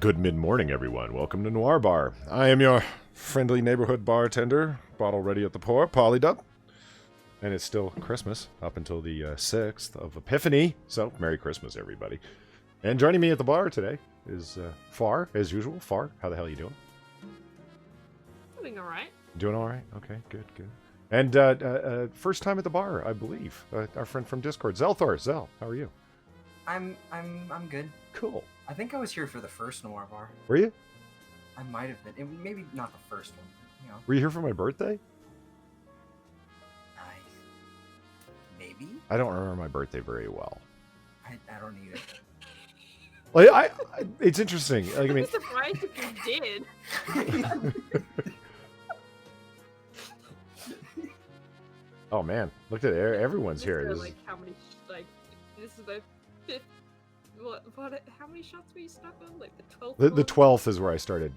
Good mid-morning, everyone. Welcome to Noir Bar. I am your friendly neighborhood bartender, bottle ready at the pour, Polydub. And it's still Christmas, up until the 6th of Epiphany. So, Merry Christmas, everybody. And joining me at the bar today is Far, as usual. Far, how the hell are you doing? Doing alright. Doing alright? Okay, good, good. And first time at the bar, I believe. Our friend from Discord, Zelthor. Zel, how are you? I'm good. Cool. I think I was here for the first Noir Bar. Were you? I might have been. Maybe not the first one. You know. Were you here for my birthday? Maybe. I don't remember my birthday very well. I don't either. Like, it's interesting. Like, I mean, I'm surprised if you did. Oh man, look at it. Everyone's here. This Like how many? This is the fifth. What? How many shots were you stuck on? Like the 12th. the 12th is where I started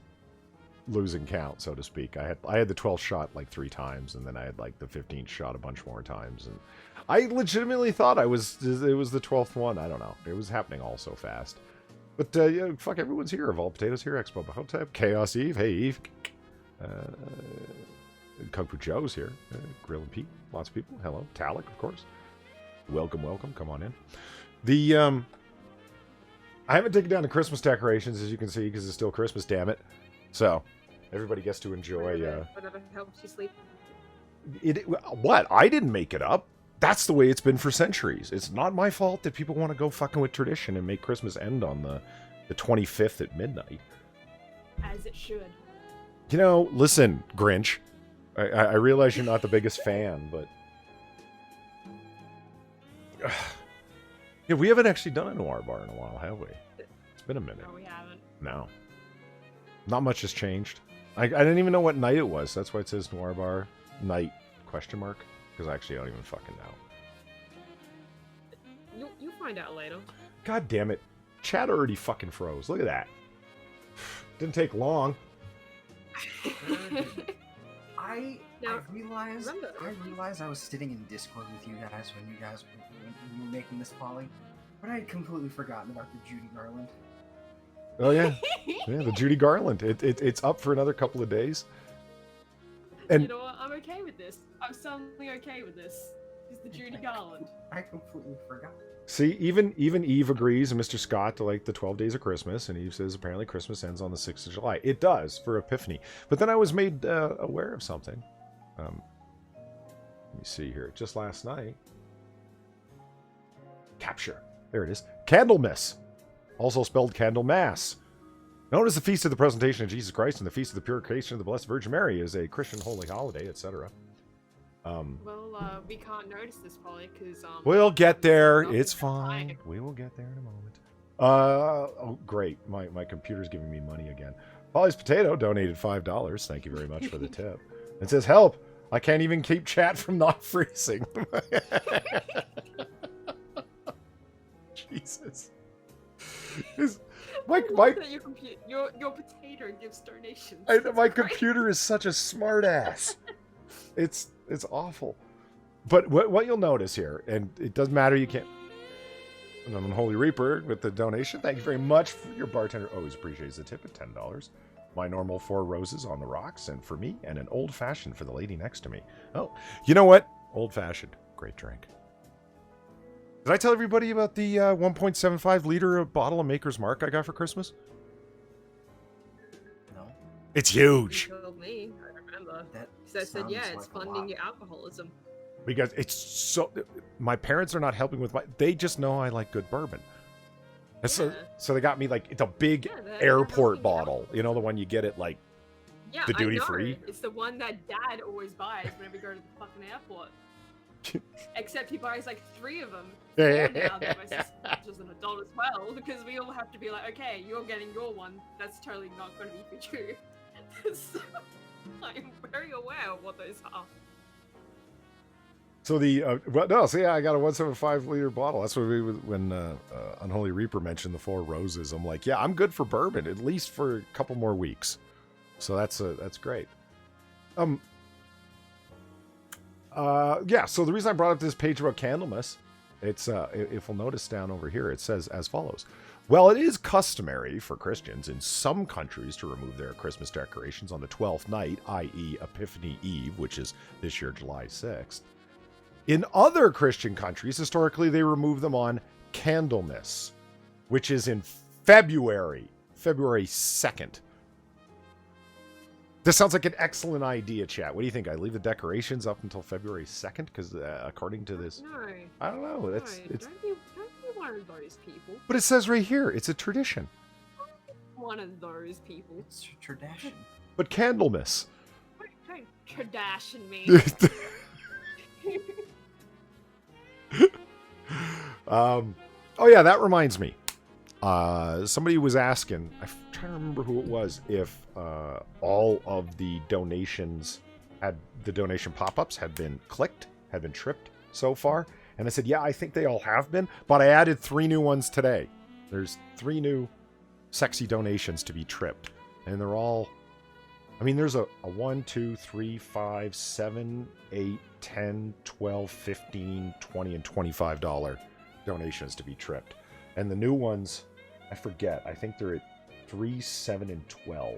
losing count, so to speak. I had the 12th shot like 3 times, and then I had like the 15th shot a bunch more times, and I legitimately thought it was the 12th one. I don't know. It was happening all so fast. But yeah, fuck, everyone's here. Vol Potatoes here. Expo Bahotep. Chaos Eve. Hey Eve. Kung Fu Joe's here. Grill and Pete. Lots of people. Hello. Talik, of course. Welcome, welcome. Come on in. The I haven't taken down the Christmas decorations, as you can see, because it's still Christmas, damn it. So, everybody gets to enjoy... Whatever helps you sleep. What? I didn't make it up. That's the way it's been for centuries. It's not my fault that people want to go fucking with tradition and make Christmas end on the 25th at midnight. As it should. You know, listen, Grinch. I realize you're not the biggest fan, but... Yeah, we haven't actually done a Noir Bar in a while, have we? It's been a minute. No, we haven't. No. Not much has changed. I didn't even know what night it was. That's why it says Noir Bar night, question mark. Because I actually don't even fucking know. You'll find out later. God damn it. Chat already fucking froze. Look at that. Didn't take long. I realized remember, I was sitting in Discord with you guys when you were making this poly, but I had completely forgotten about the Judy Garland. Oh yeah. Yeah, the Judy Garland. It's up for another couple of days. And you know what? I'm okay with this. I'm suddenly okay with this. It's the Judy Garland. I completely forgot. see, even Eve agrees, and Mr. Scott, to like the 12 days of Christmas, and Eve says apparently Christmas ends on the 6th of July. It does, for Epiphany. But then I was made aware of something. Let me see here. Just last night. Capture. There it is. Candlemas. Also spelled Candlemas. Known as the Feast of the Presentation of Jesus Christ and the Feast of the Purification of the Blessed Virgin Mary, is a Christian holy holiday, etc. Well, we can't notice this probably because We'll get there. It's fine. We will get there in a moment. Oh, great. My computer's giving me money again. Polly's Potato donated $5. Thank you very much for the tip. It says, help! I can't even keep chat from not freezing. Jesus. My your potato gives donations. my computer is such a smart ass. It's awful. But what you'll notice here, and it doesn't matter, you can't... An Unholy Reaper with the donation. Thank you very much. Your bartender always appreciates the tip at $10. My normal 4 roses on the rocks, and for me, and an old-fashioned for the lady next to me. Oh, you know what? Old-fashioned. Great drink. Did I tell everybody about the 1.75 liter bottle of Maker's Mark I got for Christmas? No. It's huge. You told me. I remember. That So I said, yeah, sounds it's like a funding lot. your alcoholism. Because it's so... My parents are not helping with my... They just know I like good bourbon. And Yeah. so they got me, like, it's a big they're airport helping bottle. You know, the one you get at, like, Yeah, the duty I know. free? It's the one that Dad always buys whenever we go to the fucking airport. Except he buys like 3 of them. 4 now that my sister's an adult as well, because we all have to be like, okay, you're getting your one. That's totally not going to be for you. So, I'm very aware of what those are. So the... so yeah, I got a 1.75 liter bottle. That's what when Unholy Reaper mentioned the 4 roses. I'm like, yeah, I'm good for bourbon, at least for a couple more weeks. So that's great. Yeah, so the reason I brought up this page about Candlemas It's if we'll notice down over here, it says as follows. Well, it is customary for Christians in some countries to remove their Christmas decorations on the 12th night, i.e. Epiphany Eve, which is this year July 6th. In other Christian countries, historically, they remove them on Candlemas, which is in February 2nd. This sounds like an excellent idea, chat. What do you think? I leave the decorations up until February 2nd? Because according to this... No. I don't know. No, It's... don't be one of those people. But it says right here, it's a tradition. One of those people. It's a tradition. But Candlemas. Don't tradition me. Oh yeah, that reminds me. Somebody was asking, I'm trying to remember who it was, if all of the donations the donation pop-ups had been clicked, had been tripped so far. And I said, yeah, I think they all have been, but I added 3 new ones today. There's 3 new sexy donations to be tripped. And they're all, I mean, there's a 1, 2, 3, 5, 7, 8, 10, 12, 15, 20, and $25 donations to be tripped. And the new ones, I forget. I think they're at 3, 7, and 12.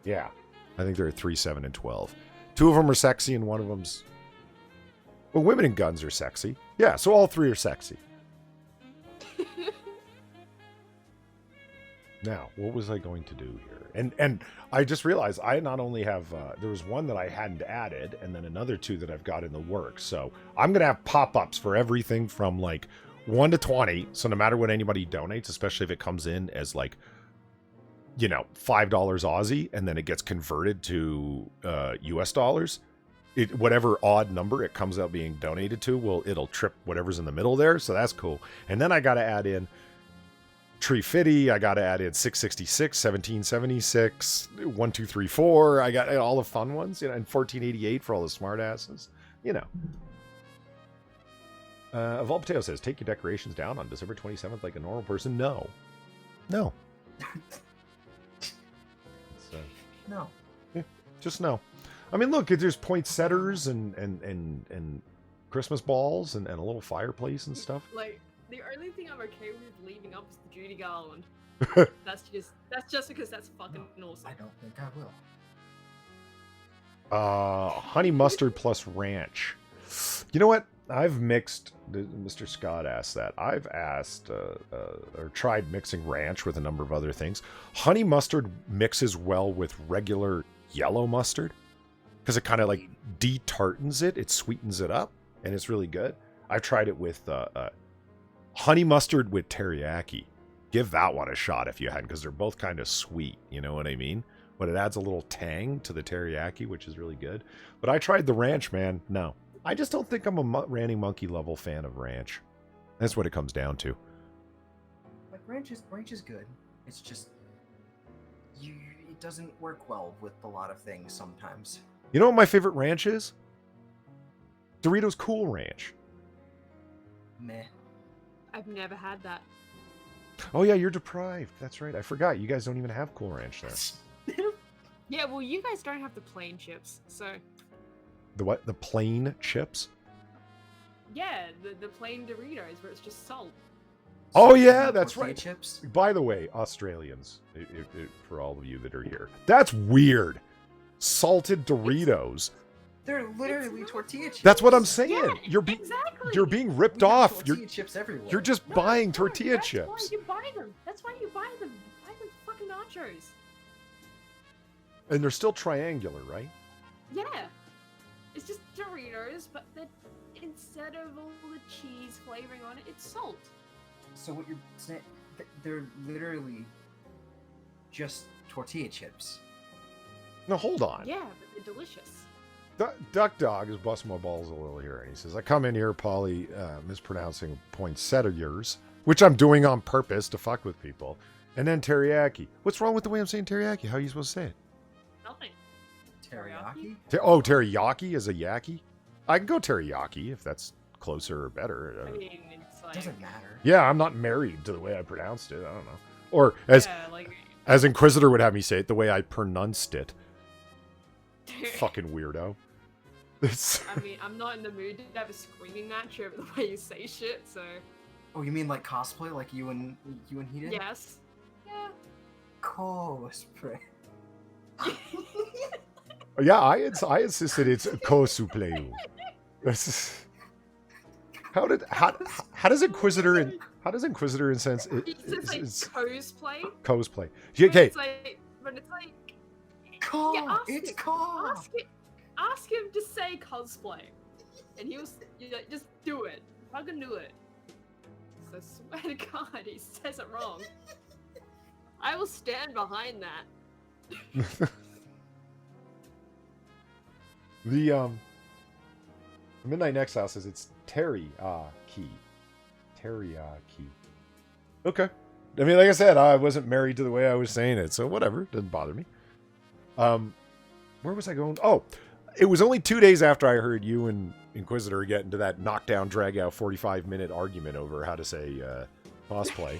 Yeah, I think they're at 3, 7, and 12. 2 of them are sexy, and one of them's... Well, women in guns are sexy. Yeah, so all 3 are sexy. Now, what was I going to do here? And I just realized I not only have... there was one that I hadn't added, and then another 2 that I've got in the works. So I'm going to have pop-ups for everything from, like, 1 to 20. So no matter what anybody donates, especially if it comes in as, like, you know, $5 Aussie, and then it gets converted to US dollars... whatever odd number it comes out being donated to, it'll trip whatever's in the middle there. So that's cool. And then I got to add in Tree Fitty. I got to add in 666, 1776, 1234. I got all the fun ones, you know, and 1488 for all the smart asses, you know. Evolved Potato says, take your decorations down on December 27th like a normal person. No. No. No. Yeah, just no. I mean, look, there's poinsettias and Christmas balls and a little fireplace and stuff. Like, the only thing I'm okay with leaving up is the Judy garland. That's just because that's fucking awesome. I don't think I will. Honey mustard plus ranch. You know what? I've mixed. Mr. Scott asked that. I've asked or tried mixing ranch with a number of other things. Honey mustard mixes well with regular yellow mustard. Because it kind of like de-tartans it. It sweetens it up. And it's really good. I've tried it with honey mustard with teriyaki. Give that one a shot if you hadn't. Because they're both kind of sweet. You know what I mean? But it adds a little tang to the teriyaki, which is really good. But I tried the ranch, man. No. I just don't think I'm a Ranting Monkey level fan of ranch. That's what it comes down to. Like, ranch is good. It's just... it doesn't work well with a lot of things sometimes. You know what my favorite ranch is? Doritos Cool Ranch. Meh. I've never had that. Oh yeah, you're deprived. That's right. I forgot. You guys don't even have Cool Ranch there. Yeah, well, you guys don't have the plain chips, so... The what? The plain chips? Yeah, the plain Doritos, where it's just salt. Oh yeah, that's right. Chips? By the way, Australians, for all of you that are here, that's weird. Salted Doritos. They're literally tortilla chips. That's what I'm saying. Yeah, You're being ripped off. Tortilla chips everywhere. You're just buying tortilla that's chips. That's why you buy them. That's why you buy them. Buy them fucking nachos. And they're still triangular, right? Yeah. It's just Doritos, but instead of all the cheese flavoring on it, it's salt. So what you're saying, they're literally just tortilla chips. No, hold on. Yeah, but they're delicious. Duck Dog is busting my balls a little here. And he says, I come in here, Polly, mispronouncing poinsettias, which I'm doing on purpose to fuck with people. And then teriyaki. What's wrong with the way I'm saying teriyaki? How are you supposed to say it? Nothing. Teriyaki? Teriyaki is a yaki? I can go teriyaki if that's closer or better. I mean, it's like... Doesn't matter. Yeah, I'm not married to the way I pronounced it. I don't know. Or as Inquisitor would have me say it, the way I pronounced it. Fucking weirdo. It's... I mean, I'm not in the mood to have a screaming match over the way you say shit, so... Oh, you mean like cosplay, like you and he did? Yes. Yeah. Cosplay. Yeah, I insisted it's cosplay. How does Inquisitor in sense He says like cosplay. cosplay? But Okay, it's like, Cos. yeah, It's cos. ask him to say cosplay, and he'll just do it. Fucking do it. So I swear to God, he says it wrong. I will stand behind that. the Midnight Exile says it's teriyaki. Teriyaki. Okay. I mean, like I said, I wasn't married to the way I was saying it, so whatever. Doesn't bother me. Where was I going? Oh, it was only 2 days after I heard you and Inquisitor get into that knockdown, drag-out 45-minute argument over how to say cosplay.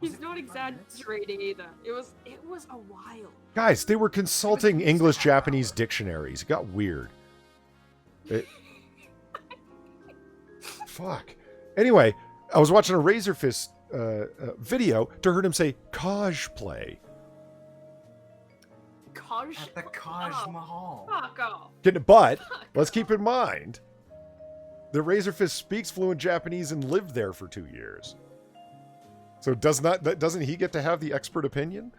He's not exaggerating either. It was a while. Guys, they were consulting English-Japanese dictionaries. It got weird. Fuck. Anyway, I was watching a Razor Fist video to hear him say cosplay. At the Taj Mahal. Fuck off. But let's keep in mind, the Razor Fist speaks fluent Japanese and lived there for 2 years. So doesn't he get to have the expert opinion?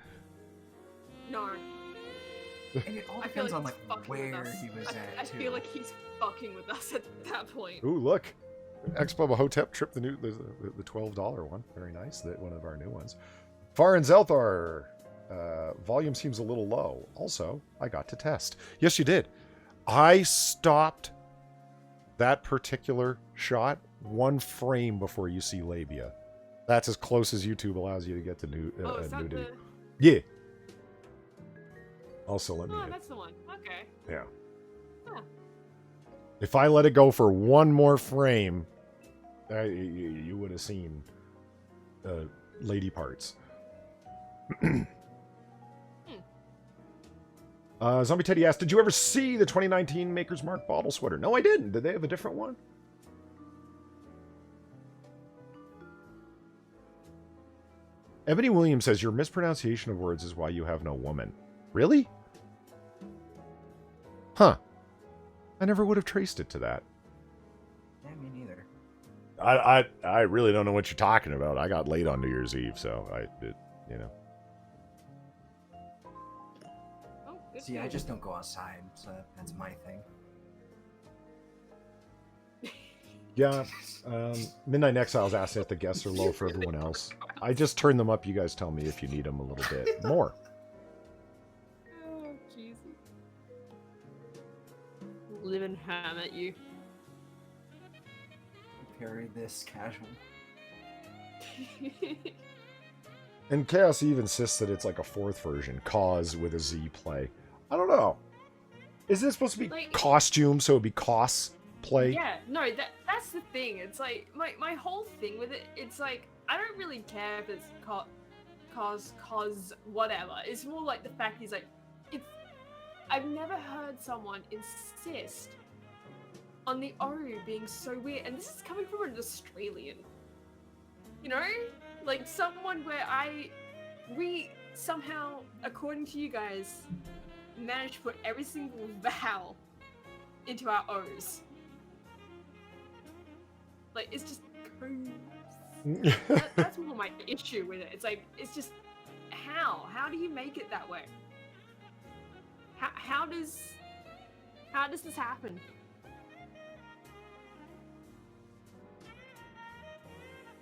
No. And it all depends on like where he was at. I feel like he's fucking with us at that point. Ooh, look. Expo Hotep Trip, the $12 one. Very nice. That one of our new ones. Far and Zelthar. Volume seems a little low. Also, I got to test. Yes, you did. I stopped that particular shot 1 frame before you see labia. That's as close as YouTube allows you to get to nudity. Yeah. Also, let me. Oh, that's the one. Okay. Yeah. Huh. If I let it go for 1 more frame, you would have seen lady parts. Zombie Teddy asked, did you ever see the 2019 Maker's Mark bottle sweater? No, I didn't. Did they have a different one? Ebony Williams says, your mispronunciation of words is why you have no woman. Really? Huh. I never would have traced it to that. Yeah, me neither. I really don't know what you're talking about. I got late on New Year's Eve, so you know. See, I just don't go outside, so that's my thing. Yeah, Midnight Exiles asked if the guests are low for everyone else. I just turn them up. You guys tell me if you need them a little bit more. Oh, jeez. Living ham at you. Carry this casual. And Chaos Eve insists that it's like a 4th version, cause with a Z play. I don't know. Isn't it supposed to be like, costume, so it'd be cosplay? Yeah, no, that's the thing. It's like, my whole thing with it, it's like, I don't really care if it's cause whatever. It's more like the fact is like, I've never heard someone insist on the O being so weird, and this is coming from an Australian. You know? Like, someone where we somehow, according to you guys, managed to put every single vowel into our O's. Like, it's just gross. That's more my issue with it. It's like, it's just, how do you make it that way? How does this happen?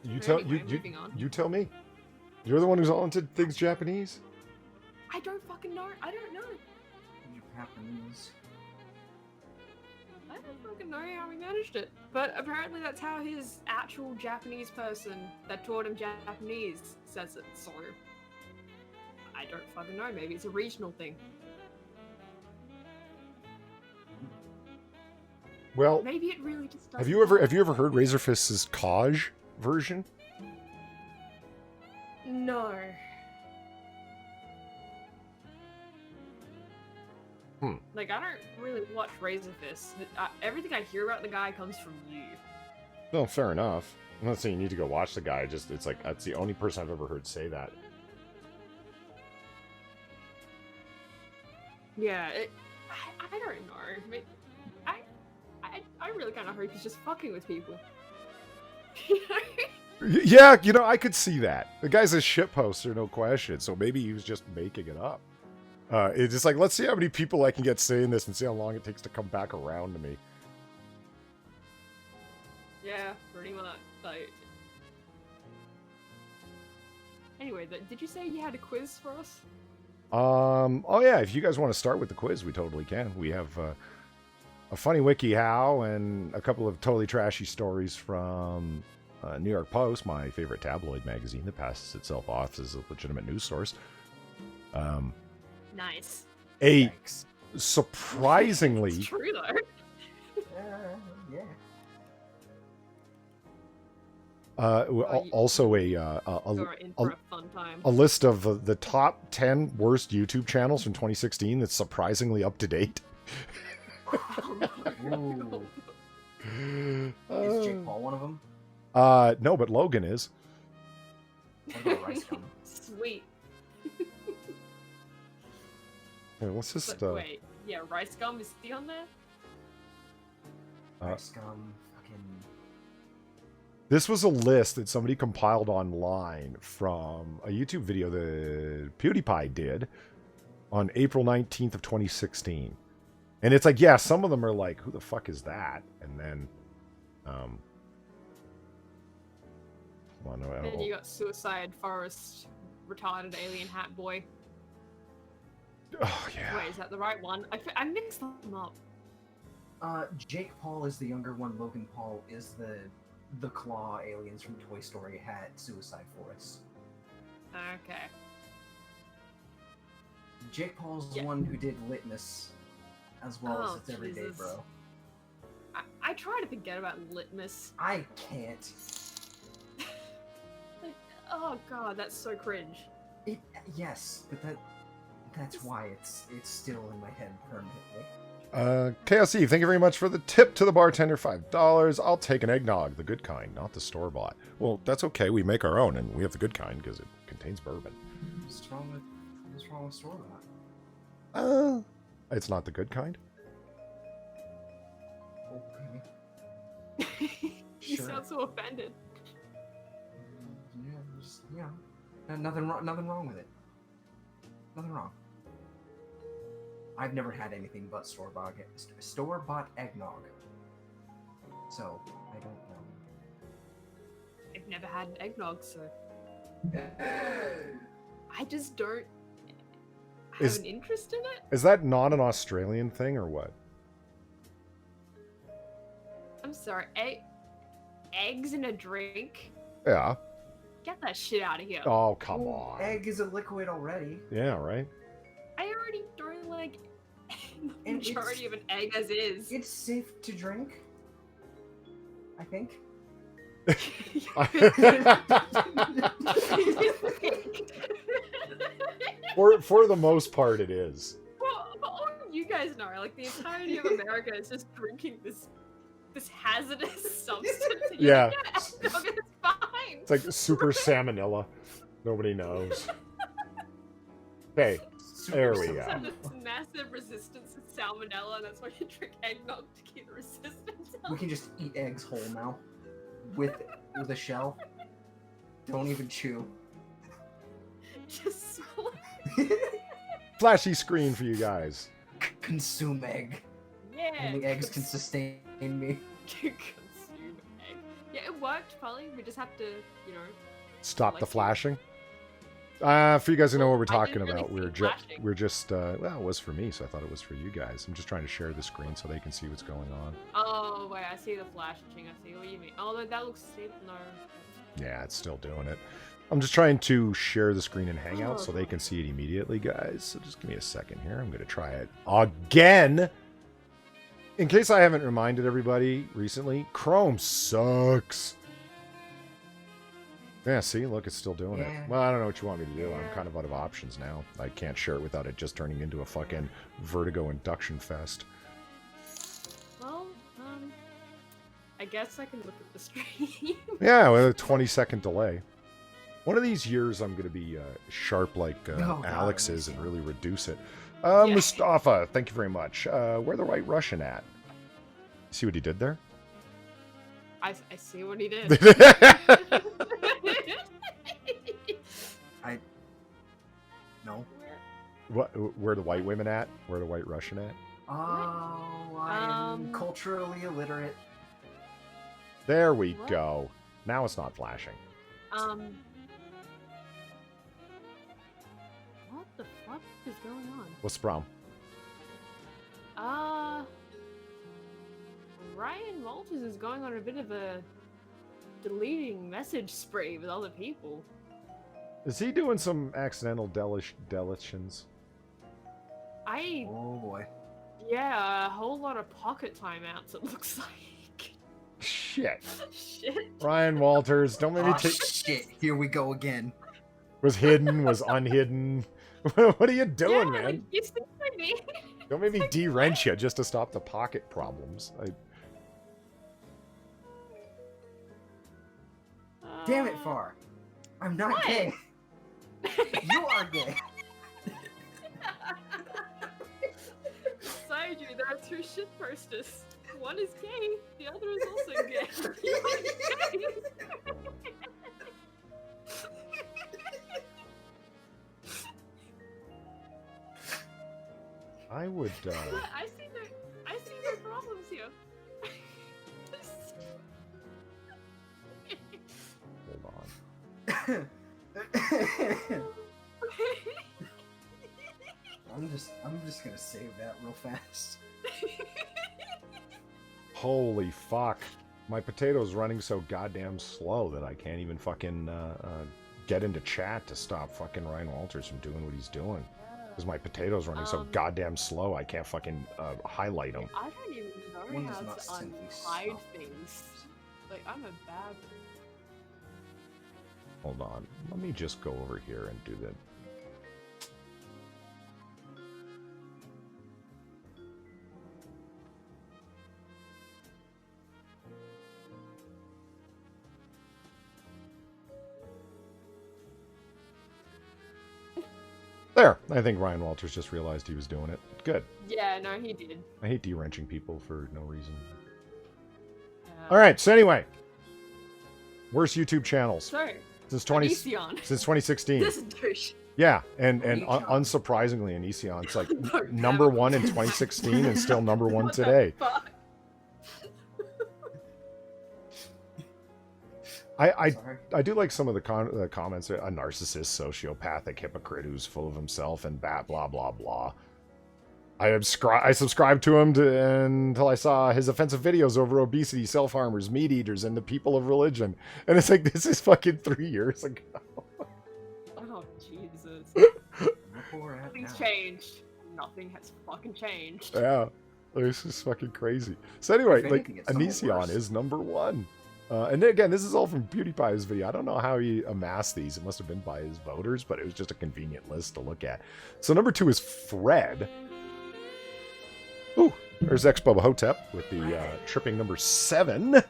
You tell me. You're the one who's all into things Japanese. I don't fucking know. I don't know. Japanese. I don't fucking know how he managed it. But apparently that's how his actual Japanese person that taught him Japanese says it, so I don't fucking know. Maybe it's a regional thing. Well, maybe it really just doesn't. Have you ever heard Razor Fist's Kaj version? No. Like, I don't really watch Razor Fist. Everything I hear about the guy comes from you. No, fair enough. I'm not saying you need to go watch the guy. Just it's like that's the only person I've ever heard say that. Yeah, I don't know. I mean, I really kind of hope he's just fucking with people. Yeah, I could see that. The guy's a shitposter, no question. So maybe he was just making it up. It's just like, let's see how many people I can get saying this and see how long it takes to come back around to me. Yeah, pretty much. Like, anyway, did you say you had a quiz for us? Oh yeah, if you guys want to start with the quiz, we totally can. We have a funny wiki how and a couple of totally trashy stories from New York Post, my favorite tabloid magazine that passes itself off as a legitimate news source. Nice. Thanks. Surprisingly, It's true though. Yeah. Also You're in for a fun time. a list of the top 10 worst YouTube channels from 2016 that's surprisingly up to date. Ooh. Is Jake Paul one of them? No, but Logan is. What about Rice Gum? Sweet. Here, let's just But wait, yeah, Rice Gum, is he on there? Rice Gum, fucking... This was a list that somebody compiled online from a YouTube video that PewDiePie did on April 19th of 2016. And it's like, yeah, some of them are like, who the fuck is that? And then, Then you got Suicide Forest, Retarded Alien Hat Boy. Oh, yeah. Wait, is that the right one? I mixed them up. Jake Paul is the younger one. Logan Paul is the claw aliens from Toy Story had Suicide Forest. Okay. Jake Paul's the one who did Litmus, as well as It's Everyday Jesus. Bro. I try to forget about Litmus. I can't. Like, oh god, that's so cringe. Yes, but that's why it's still in my head permanently. Chaos Eve, thank you very much for the tip to the bartender, $5. I'll take an eggnog, the good kind, not the store-bought. Well, that's okay. We make our own, and we have the good kind because it contains bourbon. What's wrong with store-bought? It's not the good kind. Okay. You Sure. sound so offended. Nothing wrong with it. Nothing wrong. I've never had anything but store-bought eggnog. So, I don't know. I've never had an eggnog, so I just don't have an interest in it. Is that not an Australian thing or what? I'm sorry, eggs in a drink? Yeah. Get that shit out of here. Oh, come Well, on. Egg is a liquid already. Yeah, right? I already don't like the And majority of an egg as is. It's safe to drink. I think. For the most part, it is. Well, all you guys know, like the entirety of America is just drinking this hazardous substance. And you're Yeah. like, yeah, eggnog is fine. It's like super salmonella. Nobody knows. Hey, there we You just go. have this massive resistance to salmonella, and that's why you drink eggnog to keep the resistance up. We can just eat eggs whole now, with a shell. Don't even chew. Just swallow. Flashy screen for you guys. Consume egg. Yeah. Only eggs can sustain me. Consume egg. Yeah, it worked, probably. We just have to, you know. Stop the Like- flashing. For you guys who know what we're Well, I talking didn't really about, see flashing. we're just well, it was for me, so I thought it was for you guys. I'm just trying to share the screen so they can see what's going on. Oh, wait, I see the flashing. I see what you mean. Oh, that looks safe. No. Yeah, it's still doing it. I'm just trying to share the screen in Hangout so they can see it immediately, guys. So just give me a second here. I'm going to try it again. In case I haven't reminded everybody recently, Chrome sucks. Yeah, see, look, it's still doing it. Yeah. Well, I don't know what you want me to do. Yeah. I'm kind of out of options now. I can't share it without it just turning into a fucking Vertigo induction fest. Well, I guess I can look at the stream. Yeah, with a 20-second delay. One of these years, I'm going to be sharp like God, Alex is amazing. and really reduce it. Yeah. Mustafa, thank you very much. Where the White Russian at? See what he did there? I see what he did. No. Where the white women at? Where the White Russian at? Oh, I am culturally illiterate. There we What? go. Now it's not flashing. What the fuck is going on? What's the problem? Ryan Walters is going on a bit of a deleting message spree with other people. Is he doing some accidental deletions? Oh boy. Yeah, a whole lot of pocket timeouts, it looks like. Shit. Shit. Ryan Walters, don't make me Oh take... shit! Here we go again. Was hidden, was unhidden. What are you doing, Yeah, man? like, you see what I mean? Don't make me de-wrench you just to stop the pocket problems. Damn it, Far. I'm not What? gay. You are gay. Beside you, there are two shit posters. One is gay, the other is also gay. You are gay. I would, I see no problems here. hold on. I'm just gonna save that real fast. Holy fuck. My potato's running so goddamn slow that I can't even fucking get into chat to stop fucking Ryan Walters from doing what he's doing. Because my potato's running so goddamn slow, I can't fucking highlight them. I don't even know One how does not to simply unhide stop. things. Like, I'm a bad... Hold on. Let me just go over here and do the... There! I think Ryan Walters just realized he was doing it. Good. Yeah, no, he did. I hate de-wrenching people for no reason. Yeah. Alright, so anyway. Worst YouTube channels. So, Since Onision. since 2016. This douche. Yeah, and Onision. Unsurprisingly, Onision's like No, number damn it. one in 2016 and still number one What the today. fuck? Sorry. I do like some of the comments. A narcissist, sociopathic, hypocrite who's full of himself and blah blah blah. I subscribed to him until I saw his offensive videos over obesity, self-harmers, meat eaters, and the people of religion. And it's like, this is fucking 3 years ago. Oh, Jesus. Poor ass Nothing's now. changed. Nothing has fucking changed. Yeah, this is fucking crazy. So anyway, If like, anything, it's somewhat Onision worse. is number one. And again, this is all from PewDiePie's video. I don't know how he amassed these. It must have been by his voters, but it was just a convenient list to look at. So number two is Fred. Ooh, there's X-Bubba Hotep with the tripping number 7.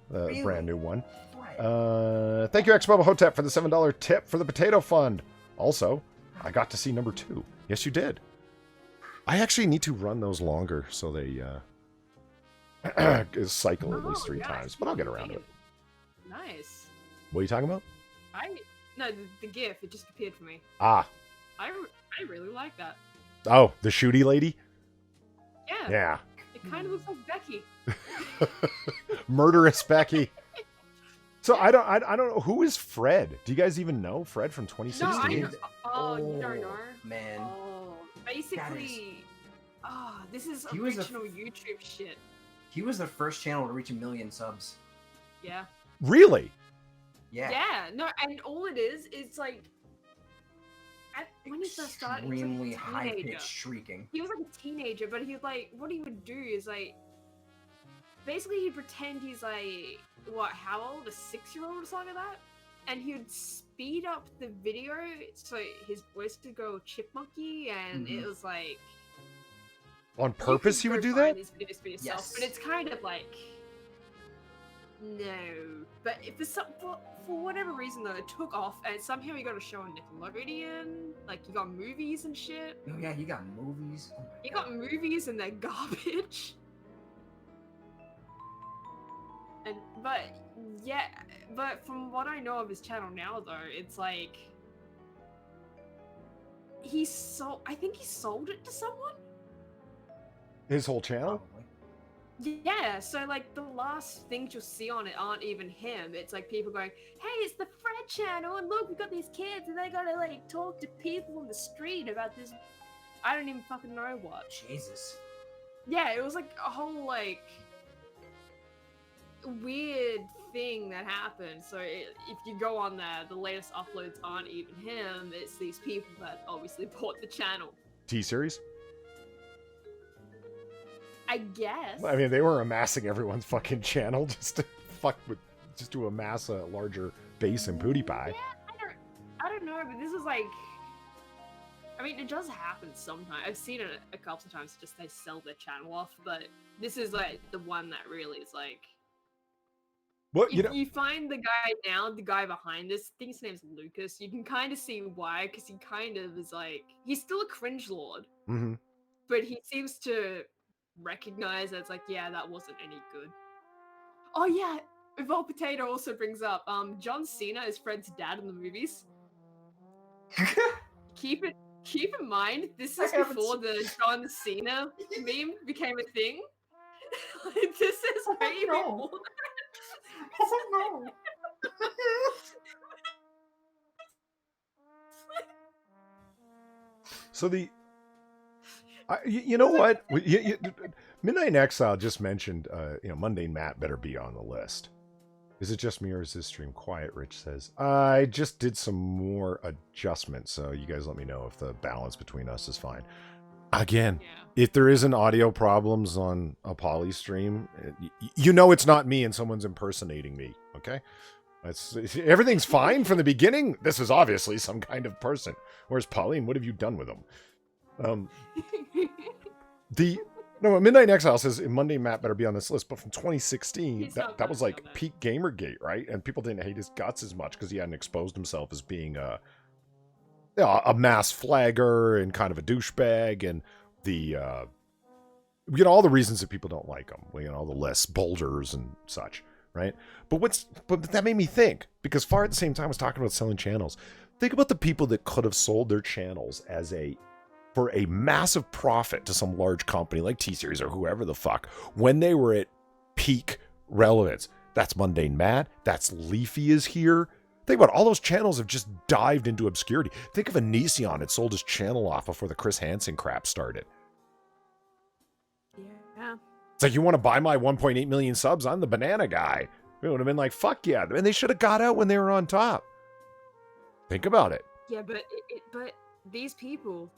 Really? Brand new one. Right. Thank you, X-Bubba Hotep, for the $7 tip for the potato fund. Also, I got to see number 2. Yes, you did. I actually need to run those longer so they cycle at least 3 yeah, times, but I'll get around to it. Nice. What are you talking about? No, the GIF, it just appeared for me. Ah. I really like that. Oh, the shooty lady? Yeah. Yeah. It kind of looks like Becky. Murderous Becky. So I don't know, who is Fred? Do you guys even know Fred from No, I 2016? know. Oh, you don't know? Man. Oh, basically, this is He was a- original YouTube shit. He was the first channel to reach 1 million subs. Yeah. Really? Yeah. Yeah. No, and all it is, it's like, when he first started, he was Extremely like a high teenager. pitched shrieking. He was like a teenager, but he like, what he would do is like, basically he'd pretend he's like, what, how old? A 6-year-old or something like that? and he would speed up the video so his voice could go chipmunky, and it was like On purpose, he would do that? These videos for yourself, Yes. but it's kind of like no. But if for whatever reason though, it took off, and somehow he got a show on Nickelodeon. Like you got movies and shit. Oh yeah, you got movies. Oh my You God. got movies and they're garbage. But from what I know of his channel now though, it's like I think he sold it to someone. His whole channel? Probably. Yeah, so like the last things you'll see on it aren't even him. It's like people going, "Hey, it's the Fred channel, and look, we got these kids, and they gotta like talk to people on the street about this." I don't even fucking know what. Jesus. Yeah, it was like a whole like weird thing that happened. So if you go on there, the latest uploads aren't even him. It's these people that obviously bought the channel. T-Series? I guess. I mean, they were amassing everyone's fucking channel just to amass a larger base in PewDiePie. Yeah, I don't know, but this is like, I mean, it does happen sometimes. I've seen it a couple of times. Just they sell their channel off, but this is like the one that really is like. Well, If you find the guy now, the guy behind this, I think his name's Lucas. You can kind of see why, because he kind of is like, he's still a cringe lord, but he seems to recognize that it's like, yeah, that wasn't any good. Oh yeah, Evolve Potato also brings up John Cena is Fred's dad in the movies. Keep in mind, this is before the John Cena meme became a thing. This is way before. Oh no. So you know what? Midnight in Exile just mentioned, Mundane Matt better be on the list. Is it just me or is this stream quiet? Rich says, I just did some more adjustments, so you guys let me know if the balance between us is fine. Again, if there isn't audio problems on a poly stream, it's not me and someone's impersonating me, okay? Everything's fine from the beginning. This is obviously some kind of person. Where's Pauline? What have you done with him? Midnight in Exile says Monday Matt better be on this list, but from 2016, that was like peak Gamergate, right? And people didn't hate his guts as much because he hadn't exposed himself as being a mass flagger and kind of a douchebag, and all the reasons that people don't like him, all the lists, bulgers and such, right? But that made me think, because Far at the same time was talking about selling channels. Think about the people that could have sold their channels for a massive profit to some large company like T-Series or whoever the fuck when they were at peak relevance. That's Mundane Matt. That's Leafy is here. Think about it, all those channels have just dived into obscurity. Think of Onision had sold his channel off before the Chris Hansen crap started. Yeah. It's like, you want to buy my 1.8 million subs? I'm the banana guy. It would have been like, fuck yeah. And they should have got out when they were on top. Think about it. Yeah, but these people,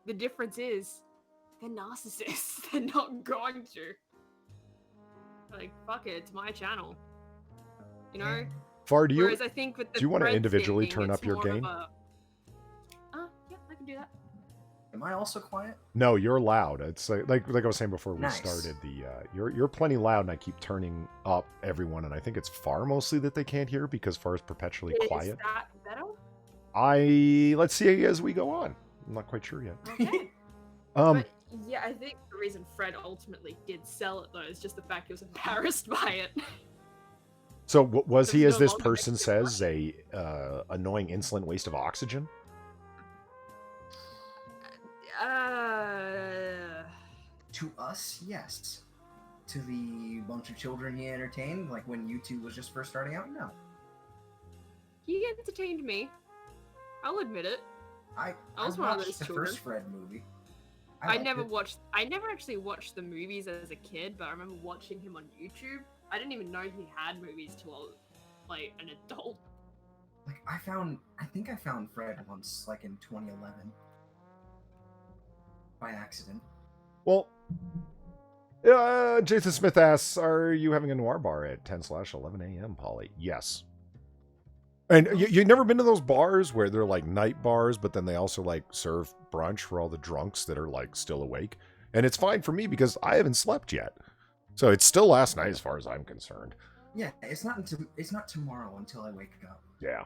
the difference is they're narcissists. They're not going to. Like, fuck it, it's my channel. You know? Far, do Whereas I think with the you want to Fred individually thing, turn it's up your more of gain? Yeah, I can do that. Am I also quiet? No, you're loud. It's like I was saying before we Nice. started. You're plenty loud, and I keep turning up everyone, and I think it's Far mostly that they can't hear because Far is perpetually quiet. Is that better? Let's see as we go on. I'm not quite sure yet. Okay. But yeah, I think the reason Fred ultimately did sell it though is just the fact he was embarrassed by it. So was he, as no this longer person makes it says, a annoying, insolent waste of oxygen? To us, yes. To the bunch of children he entertained, like when YouTube was just first starting out, no. He entertained me. I'll admit it. I was one of watched those the children. first Fred movie. I liked never actually watched the movies as a kid, but I remember watching him on YouTube. I didn't even know he had movies till like an adult. Like I think I found Fred once, like in 2011, by accident. Well, Jason Smith asks, are you having a Noir Bar at 10/11 a.m., Polly? Yes. And you never been to those bars where they're like night bars, but then they also like serve brunch for all the drunks that are like still awake? And it's fine for me because I haven't slept yet. So it's still last night as far as I'm concerned. Yeah, it's not tomorrow until I wake up. Yeah.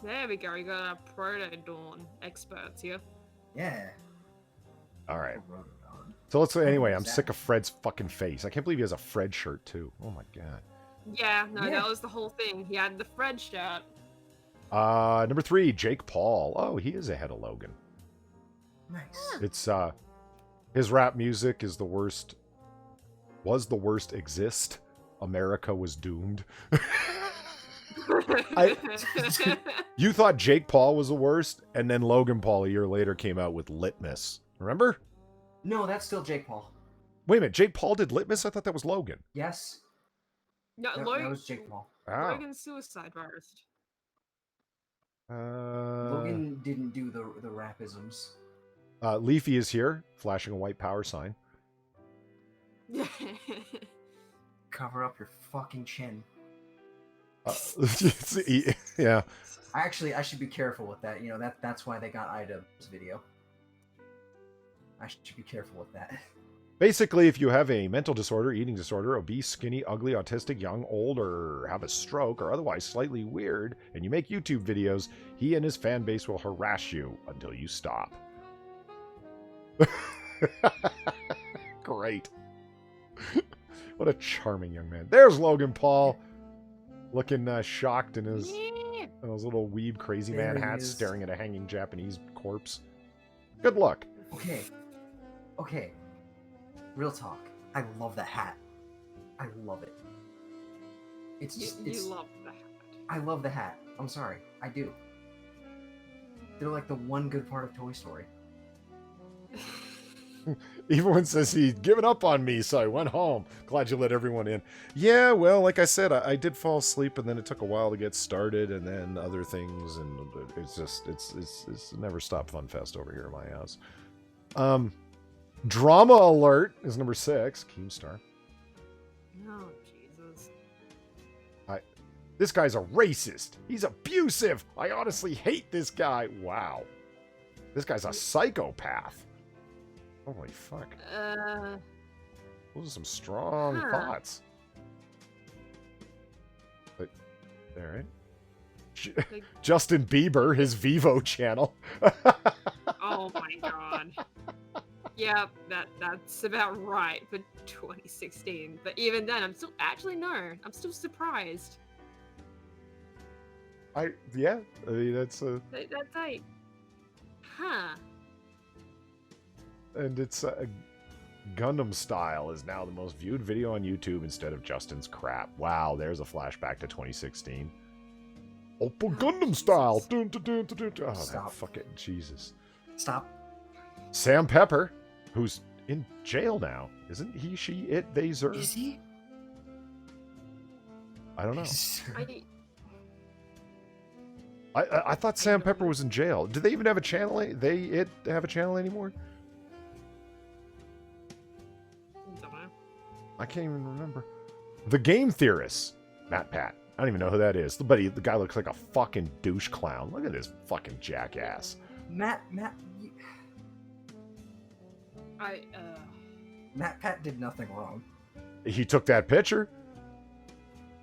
There we go. You got our proto dawn experts here. Yeah. All right. Proto dawn. So let's say anyway, I'm Exactly. sick of Fred's fucking face. I can't believe he has a Fred shirt too. Oh my god. Yeah, no, Yeah. that was the whole thing. He had the Fred shirt. Number 3, Jake Paul. Oh, he is ahead of Logan. Nice. It's his rap music is the worst. Was the worst exist. America was doomed. You thought Jake Paul was the worst, and then Logan Paul a year later came out with Litmus. Remember? No, that's still Jake Paul. Wait a minute, Jake Paul did Litmus? I thought that was Logan. Yes. No, That was Jake Paul. Ah. Logan's suicide roast. Logan didn't do the rapisms. Leafy is here, flashing a white power sign. Cover up your fucking chin. Yeah. I should be careful with that. You know, that's why they got Ida's video. I should be careful with that. Basically, if you have a mental disorder, eating disorder, obese, skinny, ugly, autistic, young, old, or have a stroke, or otherwise slightly weird, and you make YouTube videos, he and his fan base will harass you until you stop. Great. What a charming young man. There's Logan Paul, looking shocked in his little weeb crazy man There he hat, is. staring at a hanging Japanese corpse. Good luck. Okay. Real talk. I love that hat. I love it. It's just You love the hat. I love the hat. I'm sorry. I do. They're like the one good part of Toy Story. Everyone says he'd given up on me, so I went home. Glad you let everyone in. Yeah, well, like I said, I did fall asleep, and then it took a while to get started, and then other things, and it's never stop fun fest over here in my house. Drama alert is number 6, Keemstar. Oh, Jesus. This guy's a racist. He's abusive. I honestly hate this guy. Wow. This guy's a psychopath. Holy fuck. Those are some strong thoughts. But, alright. Justin Bieber, his Vivo channel. Oh my god. Yeah, that's about right for 2016. But even then, I'm still surprised. I mean, that's a... That's like, huh. And it's Gundam Style is now the most viewed video on YouTube instead of Justin's crap. Wow, there's a flashback to 2016. Oppa Gundam Style. Dun, dun, dun, dun, dun, dun. Oh, that fucking Jesus. Stop. Sam Pepper, who's in jail now. Isn't he, she, it, they, zer? Is he? I don't know. I I thought Sam Pepper was in jail. Do they even have a channel? They have a channel anymore? don't know. I can't even remember. The Game Theorist, Matt Pat. I don't even know who that is. But the guy looks like a fucking douche clown. Look at this fucking jackass. Matt Pat did nothing wrong. He took that picture.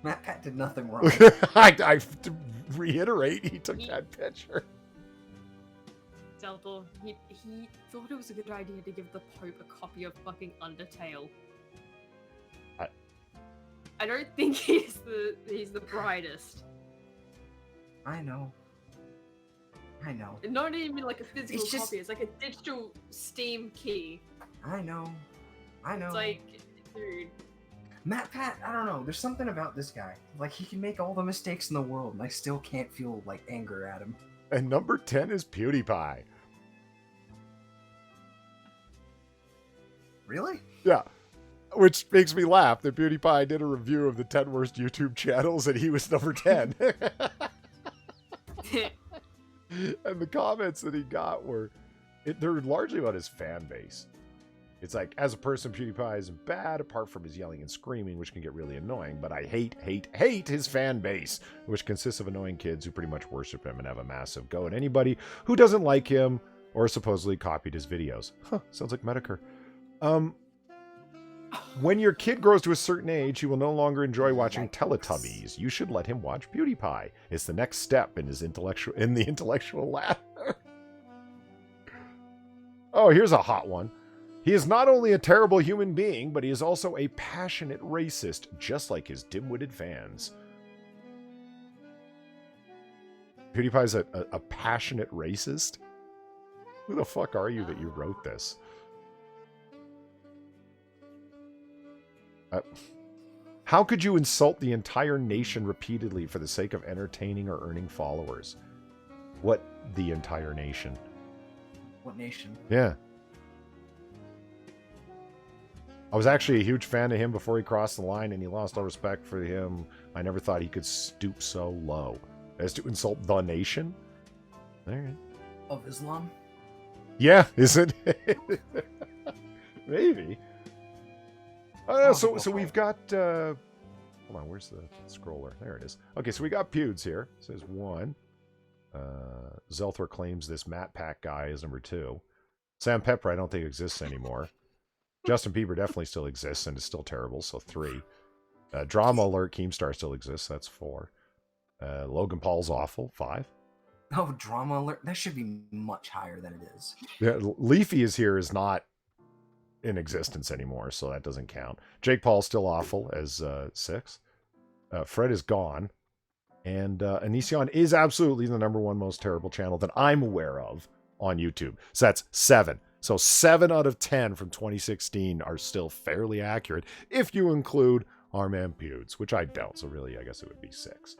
Matt Pat did nothing wrong. I to reiterate, he took that picture. Zelda, he thought it was a good idea to give the Pope a copy of fucking Undertale. I don't think he's the brightest. I know. Not even like a physical It's just- copy, it's like a digital Steam key. I know. It's like, dude. Matt Pat, I don't know. There's something about this guy. Like, he can make all the mistakes in the world, and I still can't feel, like, anger at him. And number 10 is PewDiePie. Really? Yeah. Which makes me laugh that PewDiePie did a review of the 10 worst YouTube channels and he was number 10. And the comments that he got they're largely about his fan base. It's like, as a person, PewDiePie isn't bad, apart from his yelling and screaming, which can get really annoying, but I hate his fan base, which consists of annoying kids who pretty much worship him and have a massive go at anybody who doesn't like him or supposedly copied his videos. Huh, sounds like Medicare. When your kid grows to a certain age, he will no longer enjoy watching Teletubbies. You should let him watch PewDiePie. It's the next step in the intellectual ladder. Oh, here's a hot one. He is not only a terrible human being, but he is also a passionate racist, just like his dim-witted fans. PewDiePie's a passionate racist? Who the fuck are you that you wrote this? How could you insult the entire nation repeatedly for the sake of entertaining or earning followers? What, the entire nation? What nation? Yeah. I was actually a huge fan of him before he crossed the line, and he lost all respect for him. I never thought he could stoop so low as to insult the nation. All right. Of Islam? Yeah, is it? Maybe. So we've got... hold on, where's the scroller? There it is. Okay, so we got Pewds here. It says 1. Zelthor claims this Matt Pack guy is number 2. Sam Pepper I don't think exists anymore. Justin Bieber definitely still exists and is still terrible, so 3. Drama Alert Keemstar still exists, that's 4. Logan Paul's awful, 5. Oh, Drama Alert. That should be much higher than it is. Yeah, Leafy is not in existence anymore, so that doesn't count. Jake Paul's still awful as 6. Fred is gone. And Anision is absolutely the #1 most terrible channel that I'm aware of on YouTube. So that's 7. So 7 out of 10 from 2016 are still fairly accurate if you include our man Pewds, which I don't. So really, I guess it would be 6.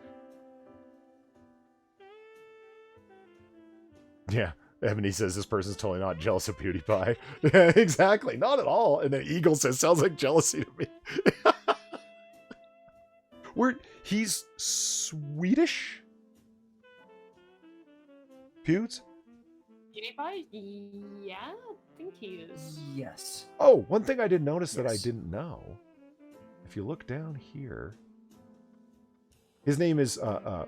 Yeah. Ebony says this person's totally not jealous of PewDiePie. Yeah, exactly. Not at all. And then Eagle says, sounds like jealousy to me. He's Swedish? Pewds? PewDiePie? Yeah, I think he is. Yes. Oh, one thing I did notice that I didn't know. If you look down here, his name is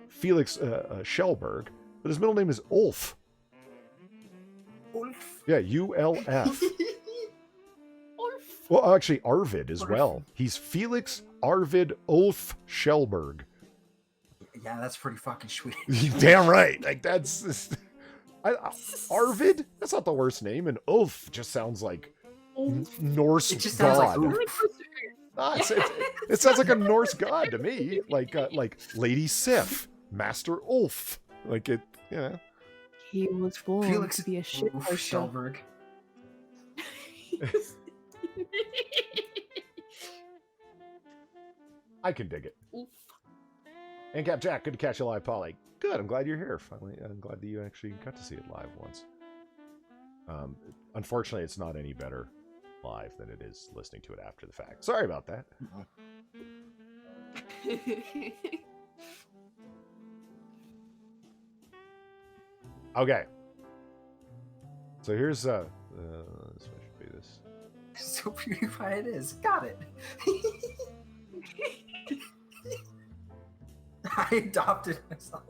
Felix Schellberg, but his middle name is Ulf. Ulf? Yeah, ULF. Ulf. Well, actually, Arvid as well. He's Felix Arvid Ulf Schellberg. Yeah, that's pretty fucking sweet. Damn right. Like, that's... Arvid? That's not the worst name. And Ulf just sounds like Norse it just god. sounds like It sounds like a Norse god to me. Like Lady Sif, Master Ulf. Like it, you know. He was born Felix to be a shit poster. Schellberg. I can dig it. Oof. And Cap Jack, good to catch you live, Polly. Good, I'm glad you're here. Finally, I'm glad that you actually got to see it live once. Unfortunately, it's not any better live than it is listening to it after the fact. Sorry about that. Okay. So here's this one should be this. So PewDiePie it is. Got it. I adopted myself.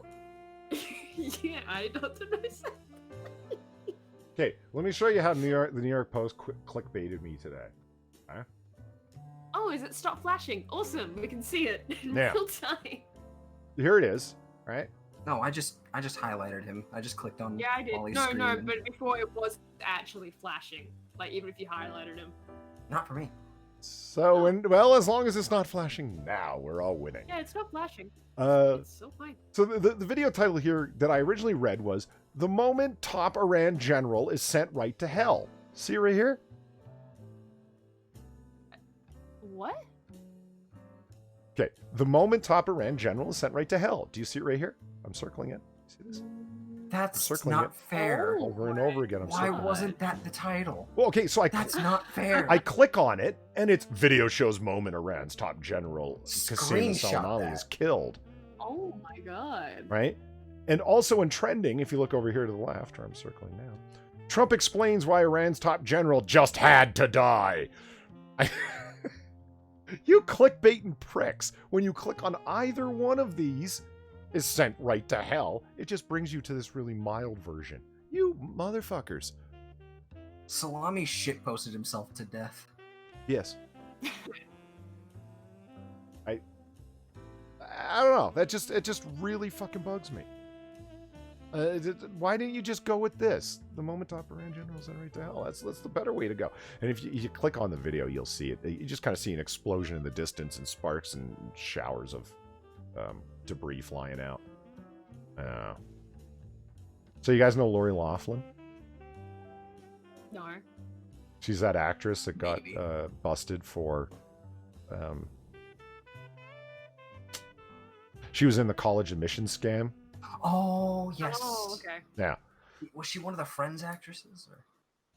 Yeah, I adopted myself. Okay, let me show you how the New York Post clickbaited me today. Huh? Oh, is it stop flashing? Awesome, we can see it in Yeah. real time. Here it is, right? No, I just highlighted him. I just clicked on Yeah, I did. Wally's No, screen no, and- but before it was actually flashing. Like, even if you highlighted him. Not for me. So, well, as long as it's not flashing now, we're all winning. Yeah, it's not flashing. Uh, It's so fine. So the video title here that I originally read was "The Moment Top Iran General is Sent Right to Hell." See right here? What? Okay, the moment Top Iran General is sent right to hell. Do you see it right here? I'm circling it. See this? That's circling not it. fair. Oh. Over and over again. I'm Why circling it. wasn't that the title? Well, okay, so That's not fair. I click on it, and it's video shows moment Iran's top general Qasem Screenshot Soleimani that. is killed, Oh my god. right? And also in trending, if you look over here to the left, where I'm circling now, Trump explains why Iran's top general just had to die. You clickbaiting pricks. When you click on either one of these, is sent right to hell. It just brings you to this really mild version. You motherfuckers. Salami shitposted himself to death. Yes. I don't know. It just really fucking bugs me. Why didn't you just go with this? The moment top Iran general sent right to hell. That's the better way to go. And if you click on the video, you'll see it. You just kind of see an explosion in the distance and sparks and showers of debris flying out. So you guys know Lori Loughlin? No. She's that actress that got Maybe. busted for. She was in the college admissions scam. Oh yes. Oh, okay. Yeah. Was she one of the Friends actresses? Or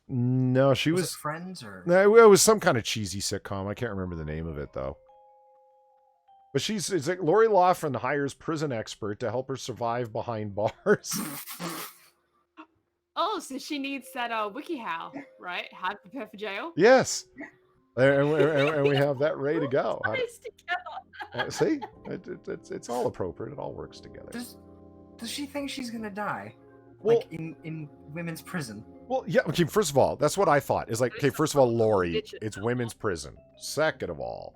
No, she was was. it Friends or? No, it was some kind of cheesy sitcom. I can't remember the name of it though. But it's like Lori Loughlin hires prison expert to help her survive behind bars. Oh, so she needs that WikiHow, right? How to prepare for jail? Yes. And we have that ready to go. Nice together. See? It's all appropriate. It all works together. Does she think she's gonna die? Well, Like in women's prison? well, yeah. Okay, first of all, that's what I thought. Is like, okay, first of all, Lori, it's women's prison. Second of all,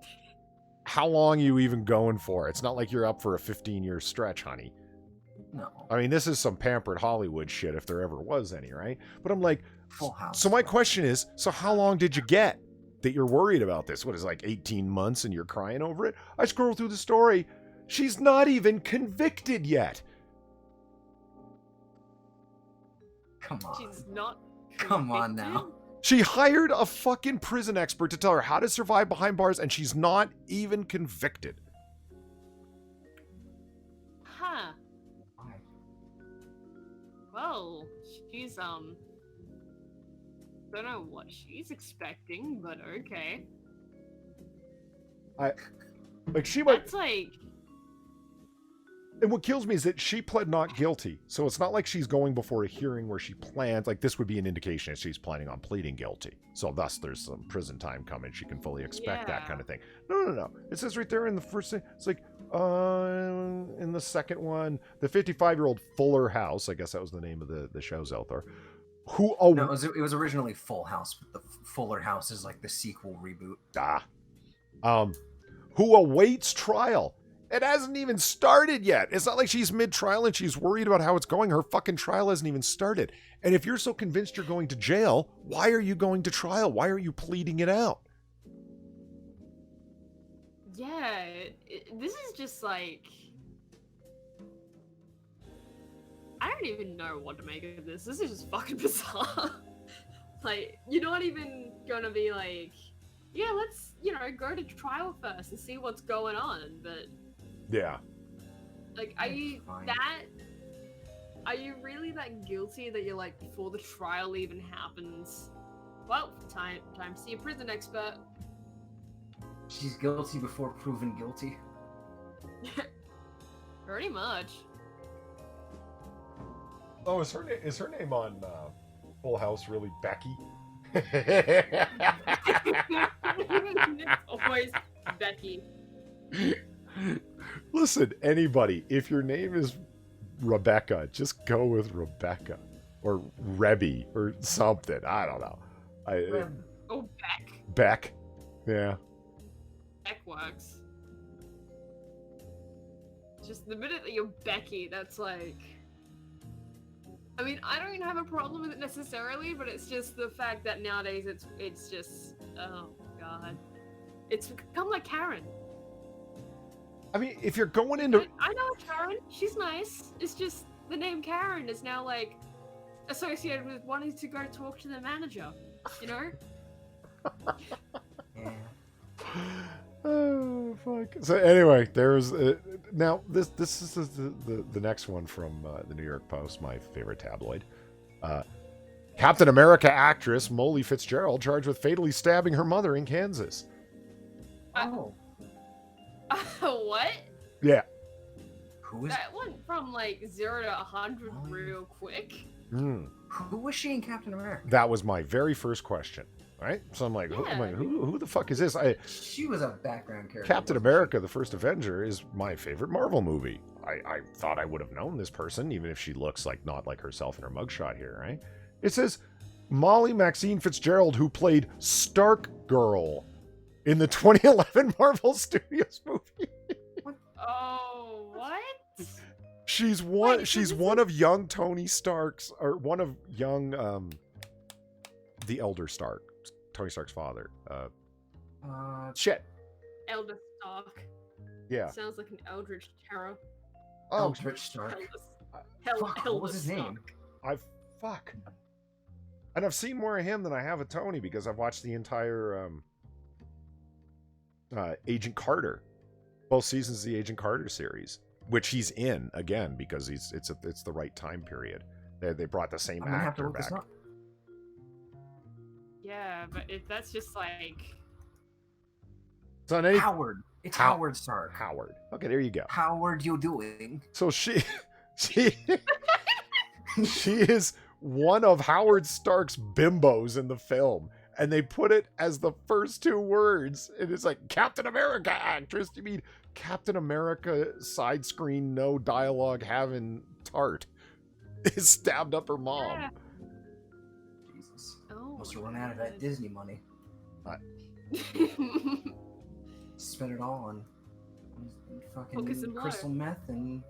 how long are you even going for? It's not like you're up for a 15-year stretch, honey. No. I mean, this is some pampered Hollywood shit if there ever was any, right? But I'm like, Full House. so my question is, so how long did you get that you're worried about this? What is it, like 18 months and you're crying over it? I scroll through the story. She's not even convicted yet. Come on. She's not. Come on convicted? now. She hired a fucking prison expert to tell her how to survive behind bars, and she's not even convicted. Huh. Why? Well, she's don't know what she's expecting, but okay. Like, she might. That's like. And what kills me is that she pled not guilty. So it's not like she's going before a hearing where she plans, like this would be an indication that she's planning on pleading guilty. So thus there's some prison time coming. She can fully expect that Yeah. kind of thing. No. It says right there in the first thing, it's like, in the second one, the 55-year-old Fuller House, I guess that was the name of the show's out there, who, No, it was originally Full House, but the Fuller House is like the sequel reboot. who awaits trial. It hasn't even started yet. It's not like she's mid-trial and she's worried about how it's going. Her fucking trial hasn't even started. And if you're so convinced you're going to jail, why are you going to trial? Why are you pleading it out? Yeah, this is just like. I don't even know what to make of this. This is just fucking bizarre. Like, you're not even gonna be like, yeah, let's, go to trial first and see what's going on. But, Yeah. like, are you Fine. are you really that guilty that you're like, before the trial even happens, well, time to see a prison expert. She's guilty before proven guilty. Pretty much. Oh, is her name on Full House really Becky? Always Becky. Listen, anybody, if your name is Rebecca, just go with Rebecca or Rebby or something. I don't know. Oh, Beck. Beck. Yeah. Beck works. Just the minute that you're Becky, that's like. I mean, I don't even have a problem with it necessarily, but it's just the fact that nowadays it's just, oh god, it's become like Karen. I mean, if you're going into I know Karen, she's nice. It's just the name Karen is now like associated with wanting to go talk to the manager, Yeah. Oh fuck! So anyway, there's now this is the next one from the New York Post, my favorite tabloid. Captain America actress Molly Fitzgerald charged with fatally stabbing her mother in Kansas. Oh. What? Yeah. Who is That went from like 0 to 100 real quick. Who was she in Captain America? That was my very first question. Right? So I'm like, Yeah. who the fuck is this? She was a background character. Captain wasn't America, the First Avenger, is my favorite Marvel movie. I thought I would have known this person, even if she looks like not like herself in her mugshot here, right? It says Molly Maxine Fitzgerald, who played Stark Girl in the 2011 Marvel Studios movie. Oh, what? She's one. Wait, so she's this one is- of young Tony Stark's, or one of young the elder Stark, Tony Stark's father. Shit. Elder Stark. Yeah. Sounds like an eldritch terror. Oh, Eldritch Stark. Fuck, what was his name? Fuck. And I've seen more of him than I have of Tony because I've watched the entire Agent Carter, both seasons of the Agent Carter series, which he's in again because it's the right time period. They brought the same I'm gonna have to actor look this back. up. Yeah, but if that's just like So on any Howard. It's How- Howard Stark. Howard. Okay, there you go. Howard, you doing? So she is one of Howard Stark's bimbos in the film, and they put it as the first two words. And it's like Captain America actress. You mean Captain America side screen, no dialogue having tart is stabbed up her mom. Yeah. Jesus. Oh, Must have run out of that Disney money. Spent it all on Focus fucking and crystal blow. meth and,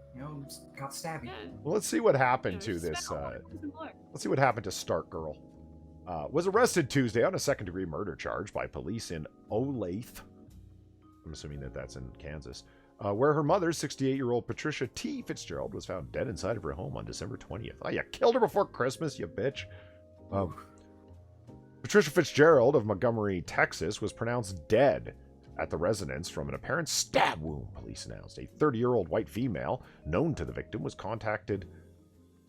just got stabby. Yeah. Well, let's see what happened You to know, just this. spend all that focus and blow. Let's see what happened to Stark Girl. Was arrested Tuesday on a second-degree murder charge by police in Olathe. I'm assuming that's in Kansas, where her mother, 68-year-old Patricia T. Fitzgerald, was found dead inside of her home on December 20th. Oh, you killed her before Christmas, you bitch. Patricia Fitzgerald of Montgomery, Texas, was pronounced dead at the residence from an apparent stab wound, police announced. A 30-year-old white female known to the victim was contacted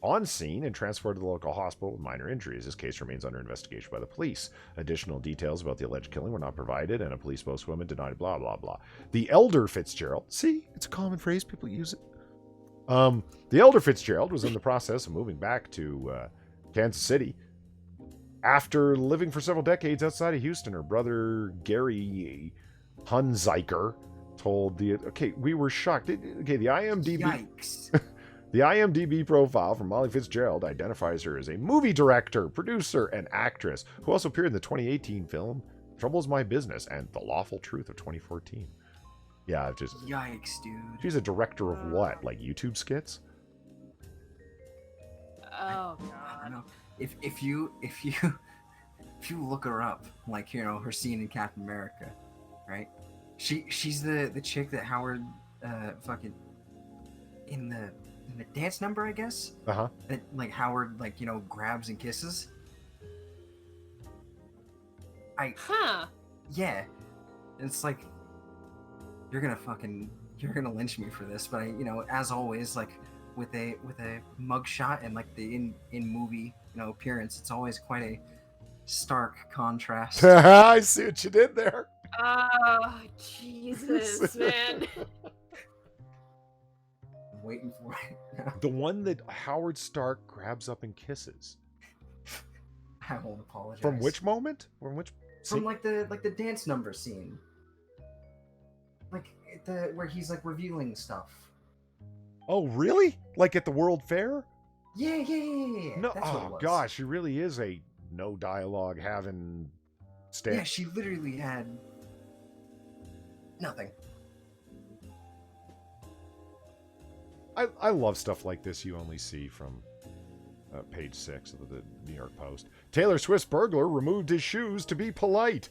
on scene and transported to the local hospital with minor injuries. This case remains under investigation by the police. Additional details about the alleged killing were not provided, and a police spokeswoman denied blah, blah, blah. The elder Fitzgerald, see, it's a common phrase, people use it. The elder Fitzgerald was in the process of moving back to Kansas City after living for several decades outside of Houston. Her brother, Gary Hunziker, told the... Okay, we were shocked. Okay, the IMDb... Yikes. The IMDb profile from Molly Fitzgerald identifies her as a movie director, producer, and actress who also appeared in the 2018 film Trouble Is My Business and The Lawful Truth of 2014. Yeah, just... Yikes, dude. She's a director of what? Like YouTube skits? Oh I don't god. know. If you look her up, like, her scene in Captain America, right? She's the chick that Howard fucking in the dance number, I guess. Uh-huh. That like Howard grabs and kisses. Huh. Yeah. It's like you're gonna lynch me for this, but as always, like with a mugshot and like the in movie appearance, it's always quite a stark contrast. I see what you did there. Oh, Jesus, man. I'm waiting for it. The one that Howard Stark grabs up and kisses. I won't apologize. From which moment? From which... From like the dance number scene. Like where he's like revealing stuff. Oh, really? Like at the World Fair? Yeah. No, That's what it oh was. gosh, she really is a no dialogue having stand. Yeah, she literally had nothing. I love stuff like this you only see from page 6 of the New York Post. Taylor Swift's burglar removed his shoes to be polite.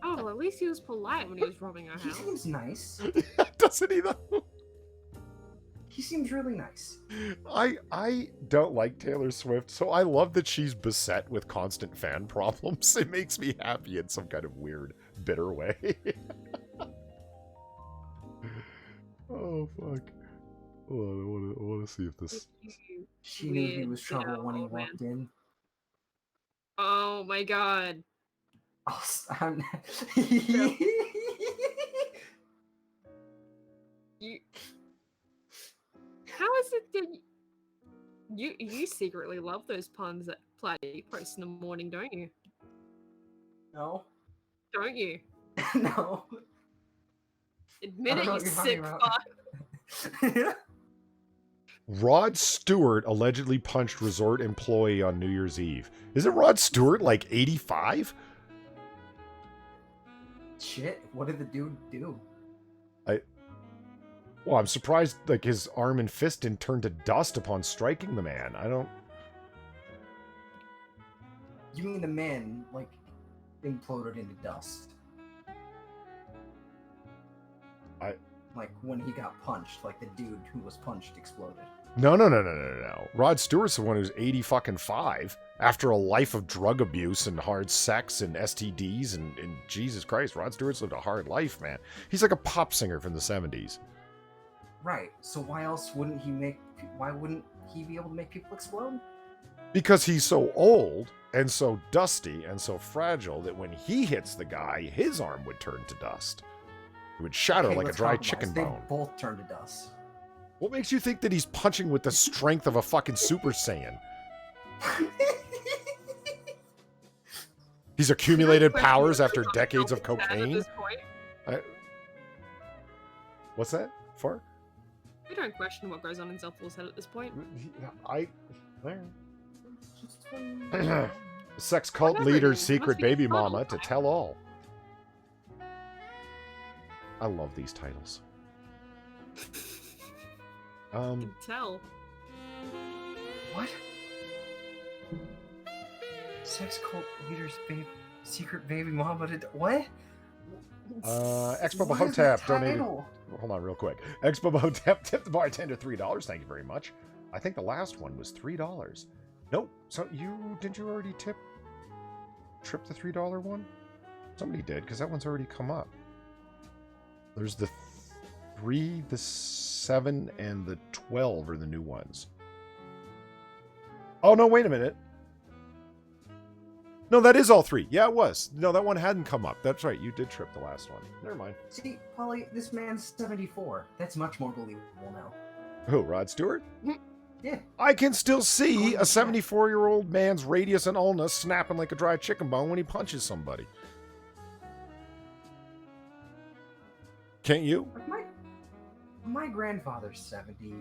Oh, at least he was polite when he was robbing our He house. seems nice. Doesn't he though? He seems really nice. I don't like Taylor Swift, so I love that she's beset with constant fan problems. It makes me happy in some kind of weird, bitter way. Oh, fuck. Hold on, I want to see if this... She knew he Weird was trouble when he kiddo, man. walked in. Oh my god. Oh, I'm... You... How is it that You secretly love those puns that Platy posts in the morning, don't you? No. Don't you? No. Admit it, know you what you're sick talking fuck. Rod Stewart allegedly punched resort employee on New Year's Eve. Isn't Rod Stewart like 85? Shit, what did the dude do? Well, I'm surprised like his arm and fist didn't turn to dust upon striking the man. I don't... You mean the man, like, imploded into dust? Like, when he got punched, like the dude who was punched exploded. No. Rod Stewart's the one who's 80 fucking 5 after a life of drug abuse and hard sex and STDs and Jesus Christ, Rod Stewart's lived a hard life, man. He's like a pop singer from the 70s. Right. So why wouldn't he be able to make people explode? Because he's so old and so dusty and so fragile that when he hits the guy, his arm would turn to dust. It would shatter like a dry chicken bone. They both turn to dust. What makes you think that he's punching with the strength of a fucking Super Saiyan? He's accumulated powers after decades of cocaine? What's that? For? We don't question what goes on in Zelthal's head at this point. Sex cult leader's secret baby mama to tell all. I love these titles. Can tell. What? Sex cult leader's secret baby mama to what? Expo What is Hotep the donated. title? Hold on, real quick. Expo Hotep tipped the bartender $3. Thank you very much. I think the last one was $3. Nope. So didn't you already trip the $3 one? Somebody did, because that one's already come up. There's the 3, the 7, and the 12 are the new ones. Oh no! Wait a minute. No, that is all 3. Yeah, it was. No, that one hadn't come up. That's right. You did trip the last one. Never mind. See, Polly, this man's 74. That's much more believable now. Who, Rod Stewart? Yeah. I can still see a 74-year-old man's radius and ulna snapping like a dry chicken bone when he punches somebody. Can't you? My grandfather's 70.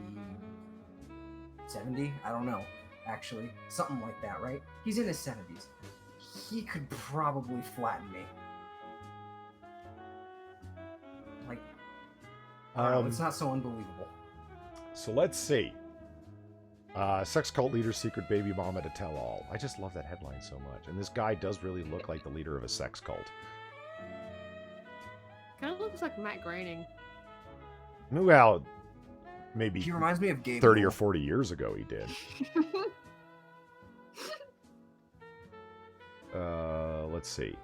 I don't know, actually. Something like that, right? He's in his 70s. He could probably flatten me. Like, I don't know, it's not so unbelievable. So let's see. Sex cult leader's secret baby mama to tell all. I just love that headline so much. And this guy does really look like the leader of a sex cult. Kind of looks like Matt Groening. Well, maybe He reminds me of Gabe 30 or Newell. 40 years ago he did. Let's see.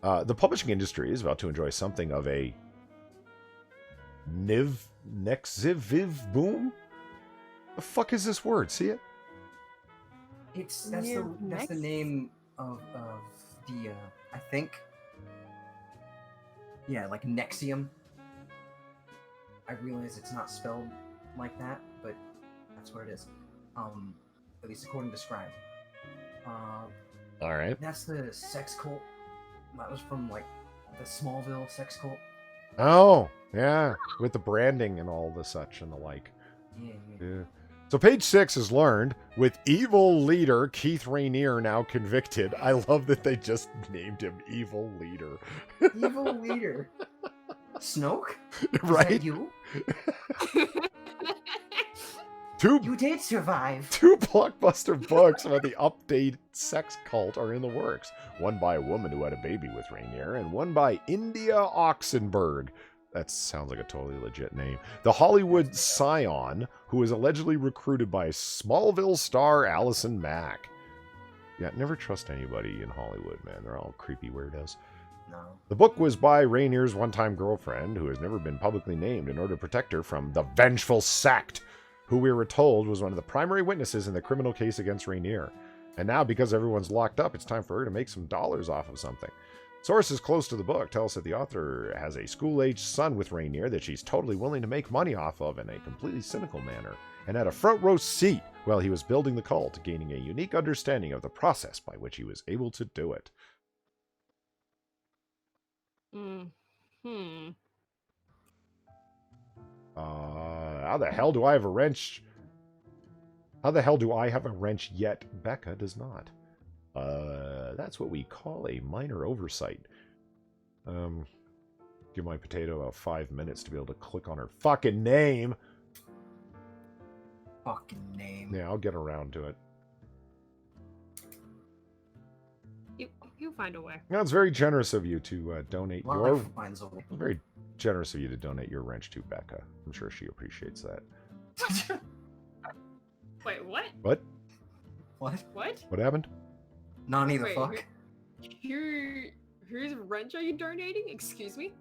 The publishing industry is about to enjoy something of a nexiviv boom. The fuck is this word? See it? That's the name of the I think. Yeah, like Nexium. I realize it's not spelled like that, but that's what it is. At least according to Scribe. All right. That's the sex cult. That was from like the Smallville sex cult. Oh, yeah. With the branding and all the such and the like. Yeah. So page 6 is learned, with evil leader Keith Rainier now convicted. I love that they just named him Evil Leader. Evil leader. Snoke? Is Right? that you? You did survive. 2 blockbuster books about the update sex cult are in the works. One by a woman who had a baby with Rainier, and one by India Oxenberg. That sounds like a totally legit name. The Hollywood scion, who was allegedly recruited by Smallville star Allison Mack. Yeah, never trust anybody in Hollywood, man. They're all creepy weirdos. No. The book was by Rainier's one-time girlfriend, who has never been publicly named, in order to protect her from the vengeful sect, who we were told was one of the primary witnesses in the criminal case against Rainier. And now, because everyone's locked up, it's time for her to make some dollars off of something. Sources close to the book tell us that the author has a school-aged son with Rainier that she's totally willing to make money off of in a completely cynical manner. and had a front row seat while he was building the cult, gaining a unique understanding of the process by which he was able to do it. How the hell do I have a wrench? How the hell do I have a wrench yet? Becca does not. That's what we call a minor oversight. Give my potato about 5 minutes to be able to click on her fucking name. Fucking name. Yeah, I'll get around to it. You'll find a way. Now, it's very generous of you to donate your... Life finds a way. Very generous of you to donate your wrench to Becca. I'm sure she appreciates that. Wait, what? What? What? What? What happened? Nani the Wait, fuck? Whose wrench are you donating? Excuse me?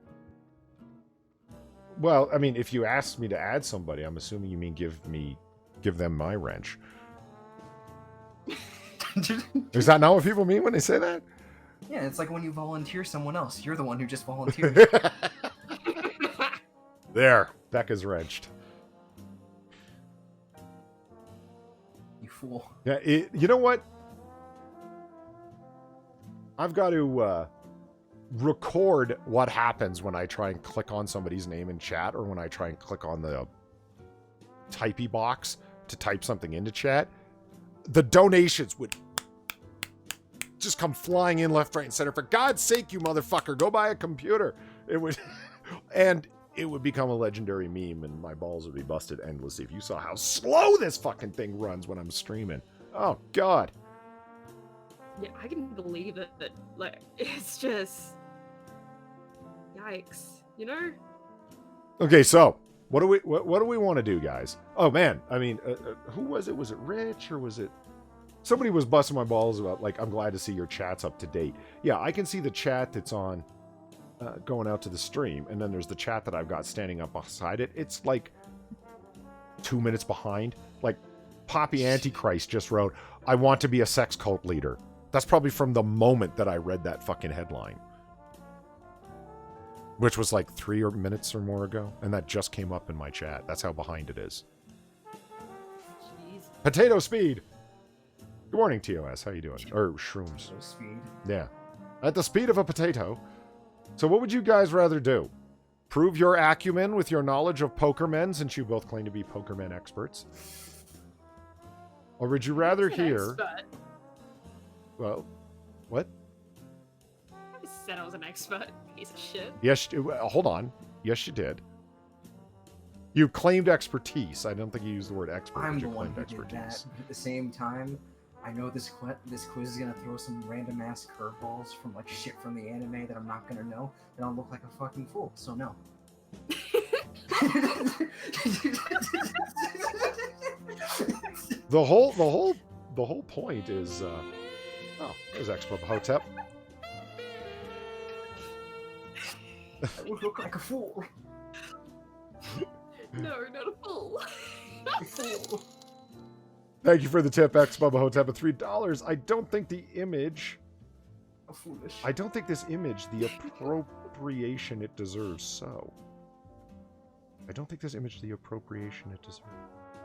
Well, I mean, if you asked me to add somebody, I'm assuming you mean give them my wrench. Is that not what people mean when they say that? Yeah, it's like when you volunteer someone else. You're the one who just volunteered. There, Becca's wrenched. You fool. Yeah, you know what? I've got to record what happens when I try and click on somebody's name in chat, or when I try and click on the typey box to type something into chat. The donations would just come flying in left, right, and center. For God's sake, you motherfucker, go buy a computer. It would, and it would become a legendary meme, and my balls would be busted endlessly if you saw how slow this fucking thing runs when I'm streaming. Oh, God. Yeah, I can believe it. Like, it's just... Yikes. You know? Okay, so what do we want to do, guys? Oh man, I mean, who was it? Was it Rich, or was it somebody was busting my balls about, like, I'm glad to see your chat's up to date. Yeah, I can see the chat that's on going out to the stream, and then there's the chat that I've got standing up beside it. It's like 2 minutes behind. Like, Poppy Antichrist just wrote, "I want to be a sex cult leader." That's probably from the moment that I read that fucking headline, which was like 3 minutes or more ago, and that just came up in my chat. That's how behind it is. Jeez. Potato Speed! Good morning, TOS. How you doing? Or Shrooms. Speed. Yeah. At the speed of a potato. So what would you guys rather do? Prove your acumen with your knowledge of pokermen, since you both claim to be pokermen experts? Or would you rather He's an hear... expert. Well, what? I said I was an expert. Piece of shit. Yes, hold on. Yes, you did. You claimed expertise. I don't think you used the word expert, I'm but the you one claimed who did that. expertise. At the same time, I know this quiz is gonna throw some random ass curveballs from like shit from the anime that I'm not gonna know, and I'll look like a fucking fool. So no. The whole point is, oh, there's Expo Hotep. I would look like a fool. No, not a fool. A fool. Thank you for the tip, Expo Hotep, at $3. I don't think the image, A foolish. I don't think this image, the appropriation it deserves, so. I don't think this image, the appropriation it deserves.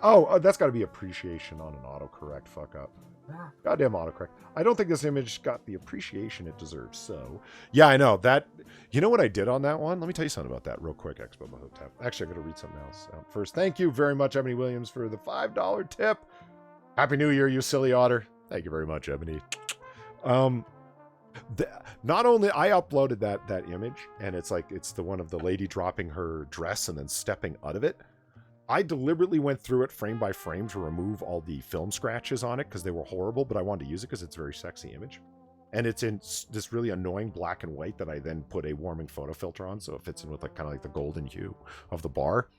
Oh, that's got to be appreciation on an autocorrect fuck up. Ah, Goddamn autocorrect. I don't think this image got the appreciation it deserves, so. Yeah, I know. That. You know what I did on that one? Let me tell you something about that real quick, Expo Hotep. Actually, I'm going to read something else out first. Thank you very much, Ebony Williams, for the $5 tip. Happy New Year, you silly otter. Thank you very much, Ebony. Not only I uploaded that image, and it's like it's the one of the lady dropping her dress and then stepping out of it. I deliberately went through it frame by frame to remove all the film scratches on it because they were horrible, but I wanted to use it because it's a very sexy image. And it's in this really annoying black and white that I then put a warming photo filter on, so it fits in with like kind of like the golden hue of the bar.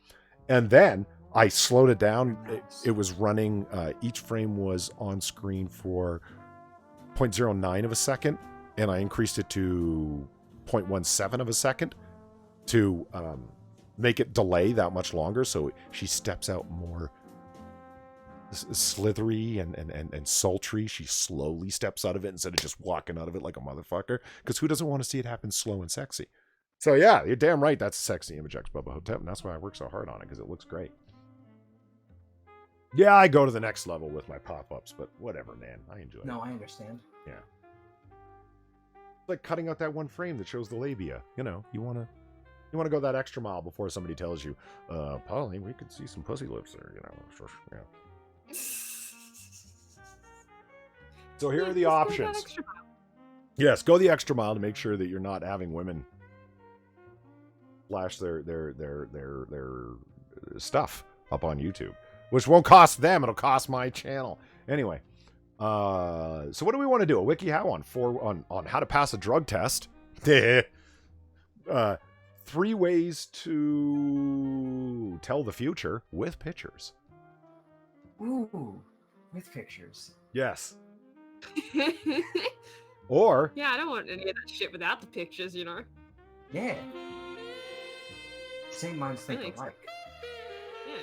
And then I slowed it down. It was running, each frame was on screen for 0.09 of a second, and I increased it to 0.17 of a second to make it delay that much longer, so she steps out more slithery and sultry. She slowly steps out of it instead of just walking out of it like a motherfucker, because who doesn't want to see it happen slow and sexy? So yeah, you're damn right, that's a sexy image, X Bubba Hotep, and that's why I work so hard on it, because it looks great. Yeah, I go to the next level with my pop-ups, but whatever, man. I enjoy it. No, I understand. Yeah. It's like cutting out that one frame that shows the labia. You know, you wanna go that extra mile before somebody tells you, Polly, we could see some pussy lips there, you know. Yeah. So here are the options. Yes, go the extra mile to make sure that you're not having women flash their stuff up on YouTube, which won't cost them, it'll cost my channel. Anyway, so what do we want to do? A wiki how on how to pass a drug test. 3 ways to tell the future with pictures. Ooh, with pictures. Yes. Or yeah, I don't want any of that shit without the pictures, you know. Yeah. Same minds think Really alike. Yeah.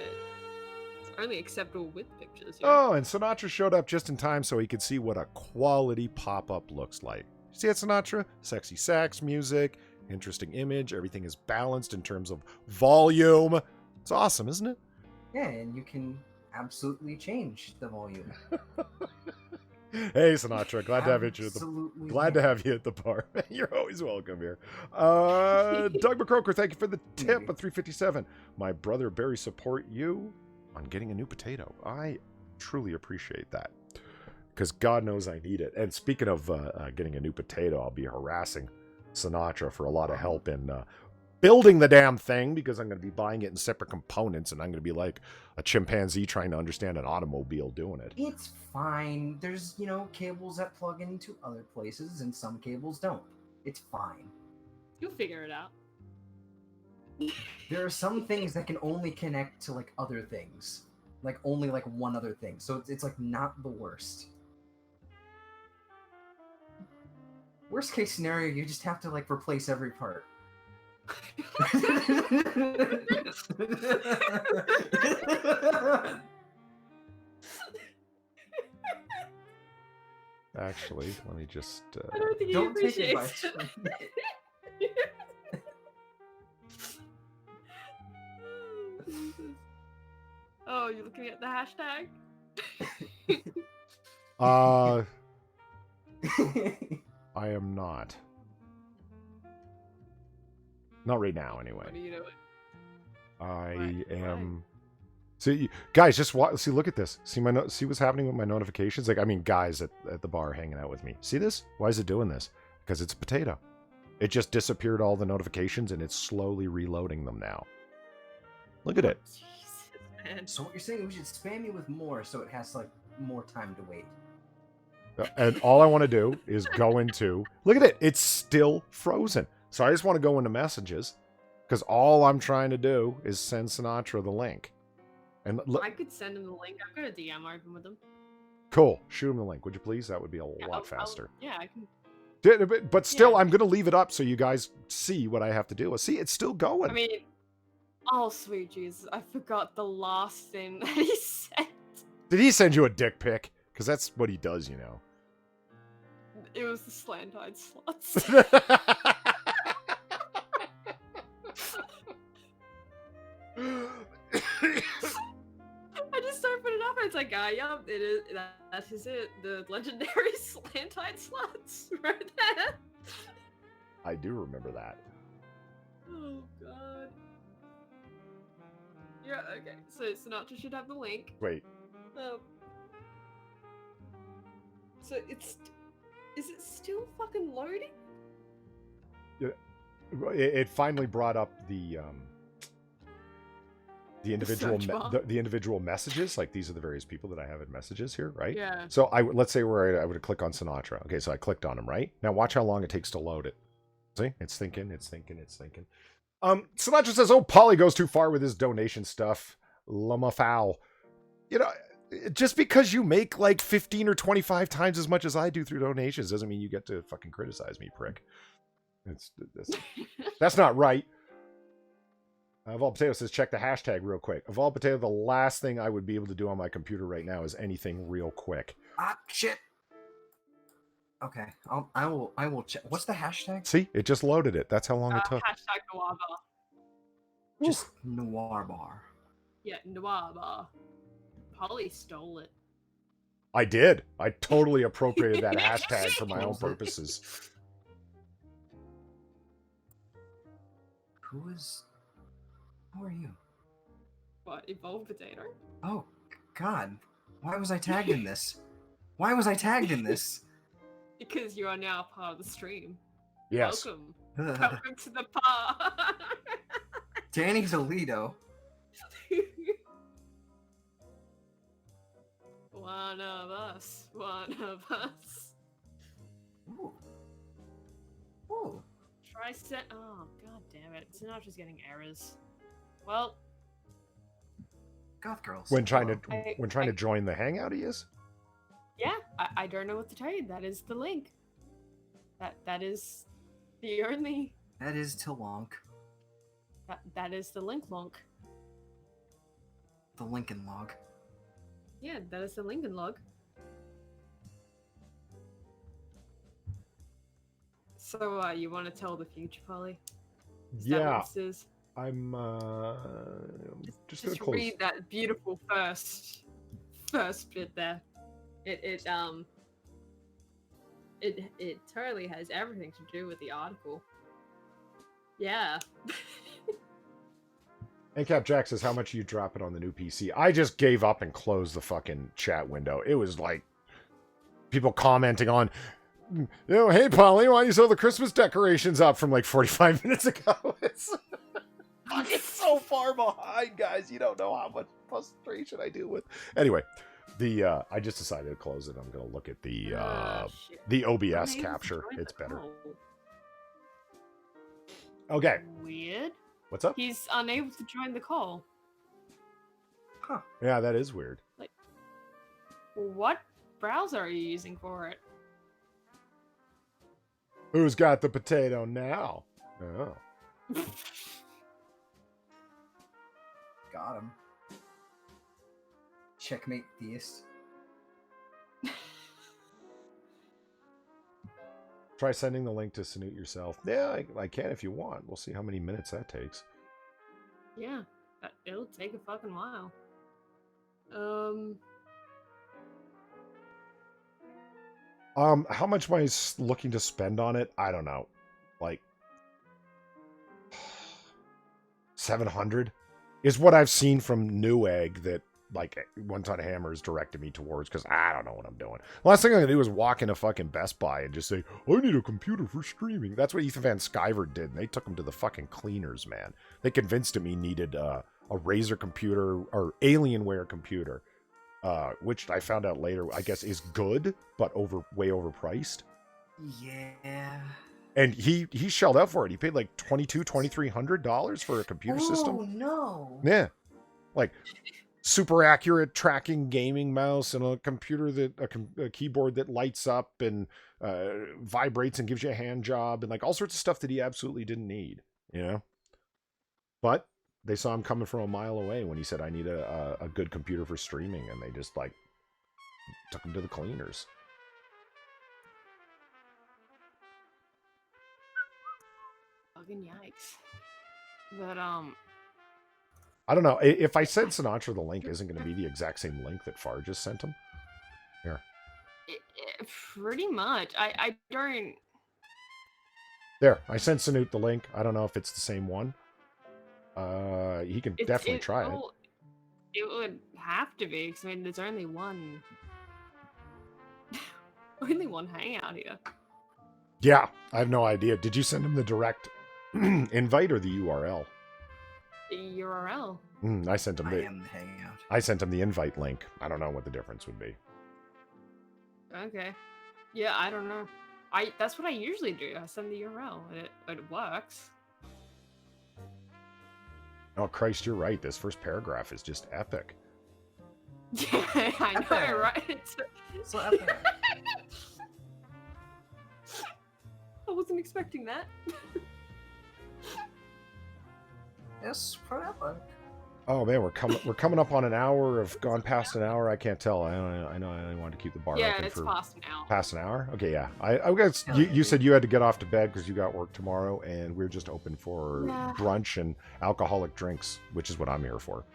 It's only acceptable with pictures. You know? oh, and Sinatra showed up just in time so he could see what a quality pop-up looks like. See it, Sinatra? Sexy sax, music, interesting image. Everything is balanced in terms of volume. It's awesome, isn't it? Yeah, and you can absolutely change the volume. Hey, Sinatra, glad to have you at the Absolutely. glad to have you at the bar. You're always welcome here. Doug McCroker, thank you for the tip of 357. My brother Barry support you on getting a new potato. I truly appreciate that, because God knows I need it. And speaking of getting a new potato, I'll be harassing Sinatra for a lot of help in building the damn thing, because I'm going to be buying it in separate components, and I'm going to be like a chimpanzee trying to understand an automobile doing it. It's fine. There's, cables that plug into other places, and some cables don't. It's fine. You'll figure it out. There are some things that can only connect to, like, other things. Like, only, like, one other thing. So it's like, not the worst. Worst case scenario, you just have to, like, replace every part. Actually, let me just I don't think Don't he take appreciates advice. it. Oh, Jesus. Oh, you're looking at the hashtag? I am not. Not right now, anyway. What do you know? I Why? am. See, guys, just watch. See, look at this. See see what's happening with my notifications. Like, I mean, guys at the bar hanging out with me. See this? Why is it doing this? Because it's a potato. It just disappeared all the notifications, and it's slowly reloading them now. Look at it. Jesus, man. So what you're saying, we should spam you with more, so it has, like, more time to wait. And all I want to do is go into. Look at it. It's still frozen. So I just want to go into messages, because all I'm trying to do is send Sinatra the link. And look, I could send him the link. I've got a DM open with him. cool. Shoot him the link, would you please? That would be a lot faster. Yeah, I can. But still, Yeah. I'm going to leave it up so you guys see what I have to do. See, it's still going. I mean, oh, sweet Jesus. I forgot the last thing that he said. Did he send you a dick pic? Because that's what he does, you know. It was the slant-eyed sluts. I just opened it up and it's like, yeah, it is. That is it. The legendary slant-eyed sluts right there. I do remember that. Oh god. Yeah. Okay. So Sinatra should have the link. Wait. So is it still fucking loading? It finally brought up the individual search bar. the individual messages. Like, these are the various people that I have in messages here, right? Yeah. So let's say I would click on Sinatra. Okay, so I clicked on him, right? Now watch how long it takes to load it. See, it's thinking. Sinatra says, "Oh, Polly goes too far with his donation stuff. Lama foul." You know, just because you make like 15 or 25 times as much as I do through donations doesn't mean you get to fucking criticize me, prick. That's not right. Of all potato says, check the hashtag real quick. Of all potato, the last thing I would be able to do on my computer right now is anything real quick. Ah, shit. Okay, I will check. What's the hashtag? See, it just loaded it. That's how long it took. Hashtag Noir Bar. Just Noir Bar. Yeah, Noir Bar. Polly stole it. I did. I totally appropriated that hashtag for my own purposes. Who are you? What, Evolved Potato? Oh, God. Why was I tagged in this? Why was I tagged in this? Because you are now part of the stream. Yes. Welcome. Welcome to the par. Danny Toledo. One of us. One of us. Ooh. Ooh. Try set. Oh, god damn it. Sinatra's getting errors. Well. Goth girls. When trying hello. to join the hangout, he is. Yeah, I don't know what to tell you. That is the link. That is the only. That is Tilwonk. That is the link lonk. The Lincoln log. Yeah, that is the Lincoln log. So, you want to tell the future, Polly? Is that Yeah. what this is? I'm just gonna Just close. read that beautiful first bit there. It totally has everything to do with the article. Yeah. And Cap Jack says, how much are you dropping on the new PC? I just gave up and closed the fucking chat window. It was like people commenting on, hey, Polly, why you saw the Christmas decorations up from like 45 minutes ago? It's fucking so far behind, guys. You don't know how much frustration I deal with. Anyway, I just decided to close it. I'm going to look at the OBS Unable to capture. join It's the better. call. Okay. Weird. What's up? He's unable to join the call. Huh. Yeah, that is weird. What browser are you using for it? Who's got the potato now? Oh. Got him. Checkmate, theist. Try sending the link to Sanute yourself. Yeah, I can if you want. We'll see how many minutes that takes. Yeah, it'll take a fucking while. How much am I looking to spend on it? I don't know. Like 700 is what I've seen from Newegg that like One Ton Hammers directed me towards, because I don't know what I'm doing. Last thing I'm gonna do is walk into fucking Best Buy and just say, I need a computer for streaming. That's what Ethan Van Sciver did, and they took him to the fucking cleaners, man. They convinced him he needed a Razer computer or Alienware computer, which I found out later, I guess, is good, but way overpriced. Yeah. And he shelled out for it. He paid like $2,200-$2,300 for a computer system. Oh no. Yeah, like super accurate tracking gaming mouse and a computer a keyboard that lights up and vibrates and gives you a hand job and like all sorts of stuff that he absolutely didn't need, you know. But they saw him coming from a mile away when he said, I need a good computer for streaming, and they just like took him to the cleaners. Fucking yikes. But I don't know. If I send Sinatra the link, isn't going to be the exact same link that Far just sent him? Here. Pretty much. I don't. There. I sent Sinut the link. I don't know if it's the same one. He can definitely try it. It would have to be, because I mean, there's only one. Only one hangout here. Yeah, I have no idea. Did you send him the direct invite or the URL? The URL. I sent him I am the hangout. I sent him the invite link. I don't know what the difference would be. Okay. Yeah, I don't know. That's what I usually do. I send the URL. It works. Oh, Christ, you're right. This first paragraph is just epic. Yeah, I know, right? It's So epic. I wasn't expecting that. Yes, for epic. Oh man, we're coming up on an hour. Of gone past an hour. I can't tell. I know. I only wanted to keep the bar Yeah, open it's for past an hour. past an hour. Okay, yeah. I guess you said you had to get off to bed because you got work tomorrow, and we're just open for brunch and alcoholic drinks, which is what I'm here for.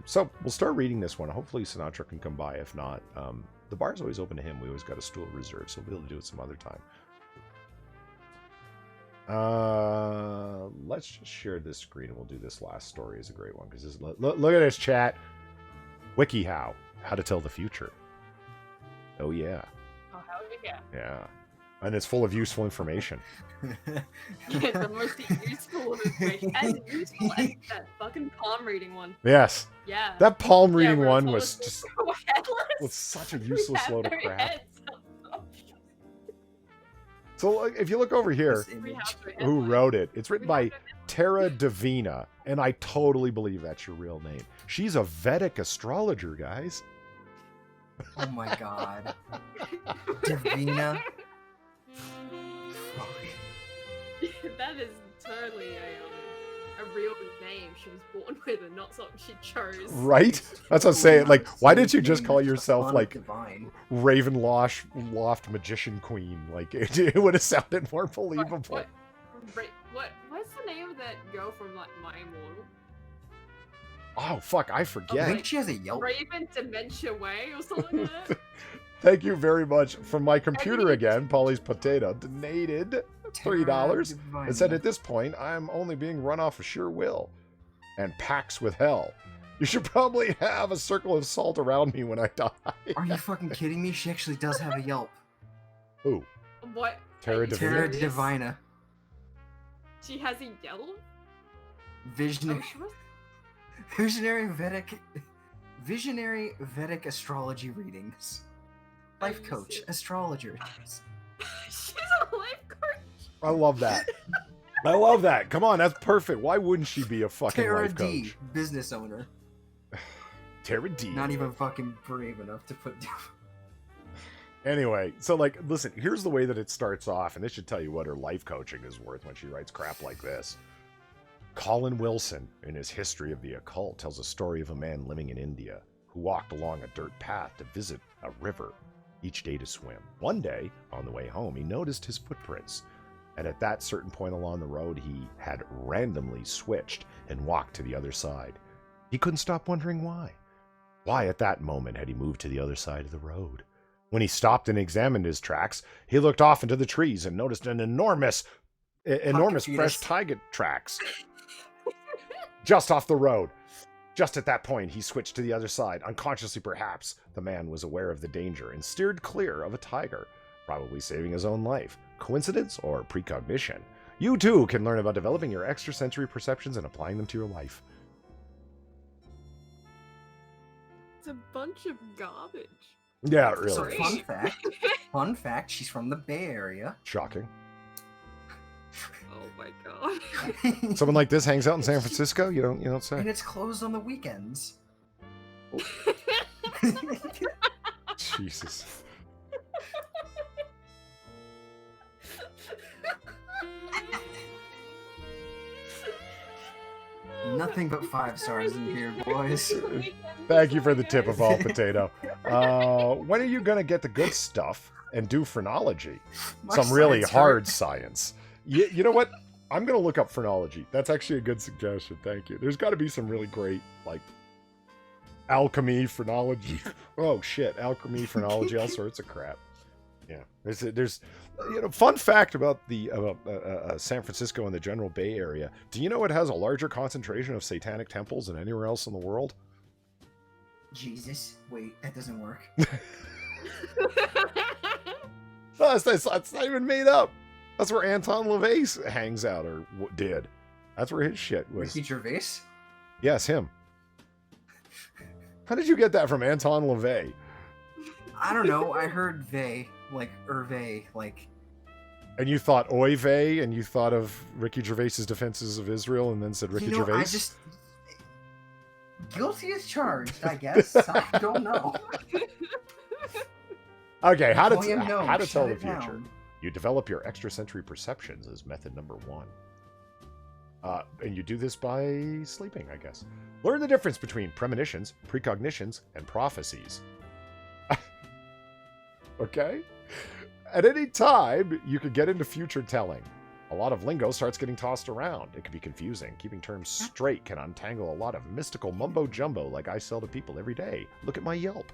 So we'll start reading this one. Hopefully Sinatra can come by. If not, the bar's always open to him. We always got a stool reserved, so we'll be able to do it some other time. Let's just share this screen and we'll do this last story. Is a great one because look at this chat. WikiHow, how to tell the future. Oh yeah. Oh hell yeah. Yeah. And it's full of useful information. Yeah, the most useful information. As useful as that fucking palm reading one. Yes. Yeah. That palm reading where it one told was us just we're headless. was such a We useless have load of no crap. heads. So if you look over here, This We image. have no who headlines. wrote it? It's written We have by no headlines. Tara Davina, and I totally believe that's your real name. She's a Vedic astrologer, guys. Oh my god. Davina. Fuck. That is totally a real name she was born with and not something she chose. Right? That's what I'm saying. Like, why didn't you just Name call is yourself fun like divine. Ravenloft Magician Queen? Like, it would have sounded more believable. What's the name of that girl from like My Immortal? Oh fuck, I I forget. think she has a Yelp. Raven Dementia Way or something like that? Thank you very much. From my computer mean- again, Polly's Potato donated $3. Divina. It said at this point, I'm only being run off of sheer will and packs with hell. You should probably have a circle of salt around me when I die. Are you fucking kidding me? She actually does have a Yelp. Ooh, What? Tara Are you Davina. Terra serious? Divina. She has a yellow? Visionary, Oh, she was... visionary Vedic astrology readings. Life Are you coach, serious? astrologer. She's a life coach. I love that. I love that. Come on, that's perfect. Why wouldn't she be a fucking Tara life D, coach? business owner. Tara D. Not even fucking brave enough to put down. Anyway, so like, listen, here's the way that it starts off, and this should tell you what her life coaching is worth when she writes crap like this. Colin Wilson, in his History of the Occult, tells a story of a man living in India who walked along a dirt path to visit a river each day to swim. One day, on the way home, he noticed his footprints, and at that certain point along the road, he had randomly switched and walked to the other side. He couldn't stop wondering why. Why at that moment had he moved to the other side of the road? When he stopped and examined his tracks, he looked off into the trees and noticed an enormous fresh fetus. tiger tracks just off the road. Just at that point, he switched to the other side. Unconsciously, perhaps, the man was aware of the danger and steered clear of a tiger, probably saving his own life. Coincidence or precognition? You too can learn about developing your extrasensory perceptions and applying them to your life. It's a bunch of garbage. Yeah, it really So is. fun fact, she's from the Bay Area. Shocking. Oh my god. Someone like this hangs out in San Francisco? You don't say. And it's closed on the weekends. Jesus. Nothing but 5 stars in here, boys. Thank you for the tip of all potato. When are you going to get the good stuff and do phrenology? My Some really science hard hurt. science. You know what? I'm going to look up phrenology. That's actually a good suggestion. Thank you. There's got to be some really great, like, alchemy, phrenology. Oh, shit. Alchemy, phrenology, all sorts of crap. Yeah. There's fun fact about the San Francisco and the general Bay Area. Do you know it has a larger concentration of satanic temples than anywhere else in the world? Jesus. Wait, that doesn't work. No, that's not even made up. That's where Anton LaVey hangs out, or did. That's where his shit was. Ricky Gervais? Yes, him. How did you get that from Anton LaVey? I don't know. I heard they, like Hervé, like And you thought Oy vey, and you thought of Ricky Gervais's defenses of Israel, and then said Ricky Gervais? I just guilty as charged, I guess. I don't know. Okay, how to William, no, tell shut the it future. down. You develop your extrasensory perceptions as method number 1. And you do this by sleeping, I guess. Learn the difference between premonitions, precognitions, and prophecies. Okay? At any time, you could get into future telling. A lot of lingo starts getting tossed around. It can be confusing. Keeping terms straight can untangle a lot of mystical mumbo-jumbo like I sell to people every day. Look at my Yelp.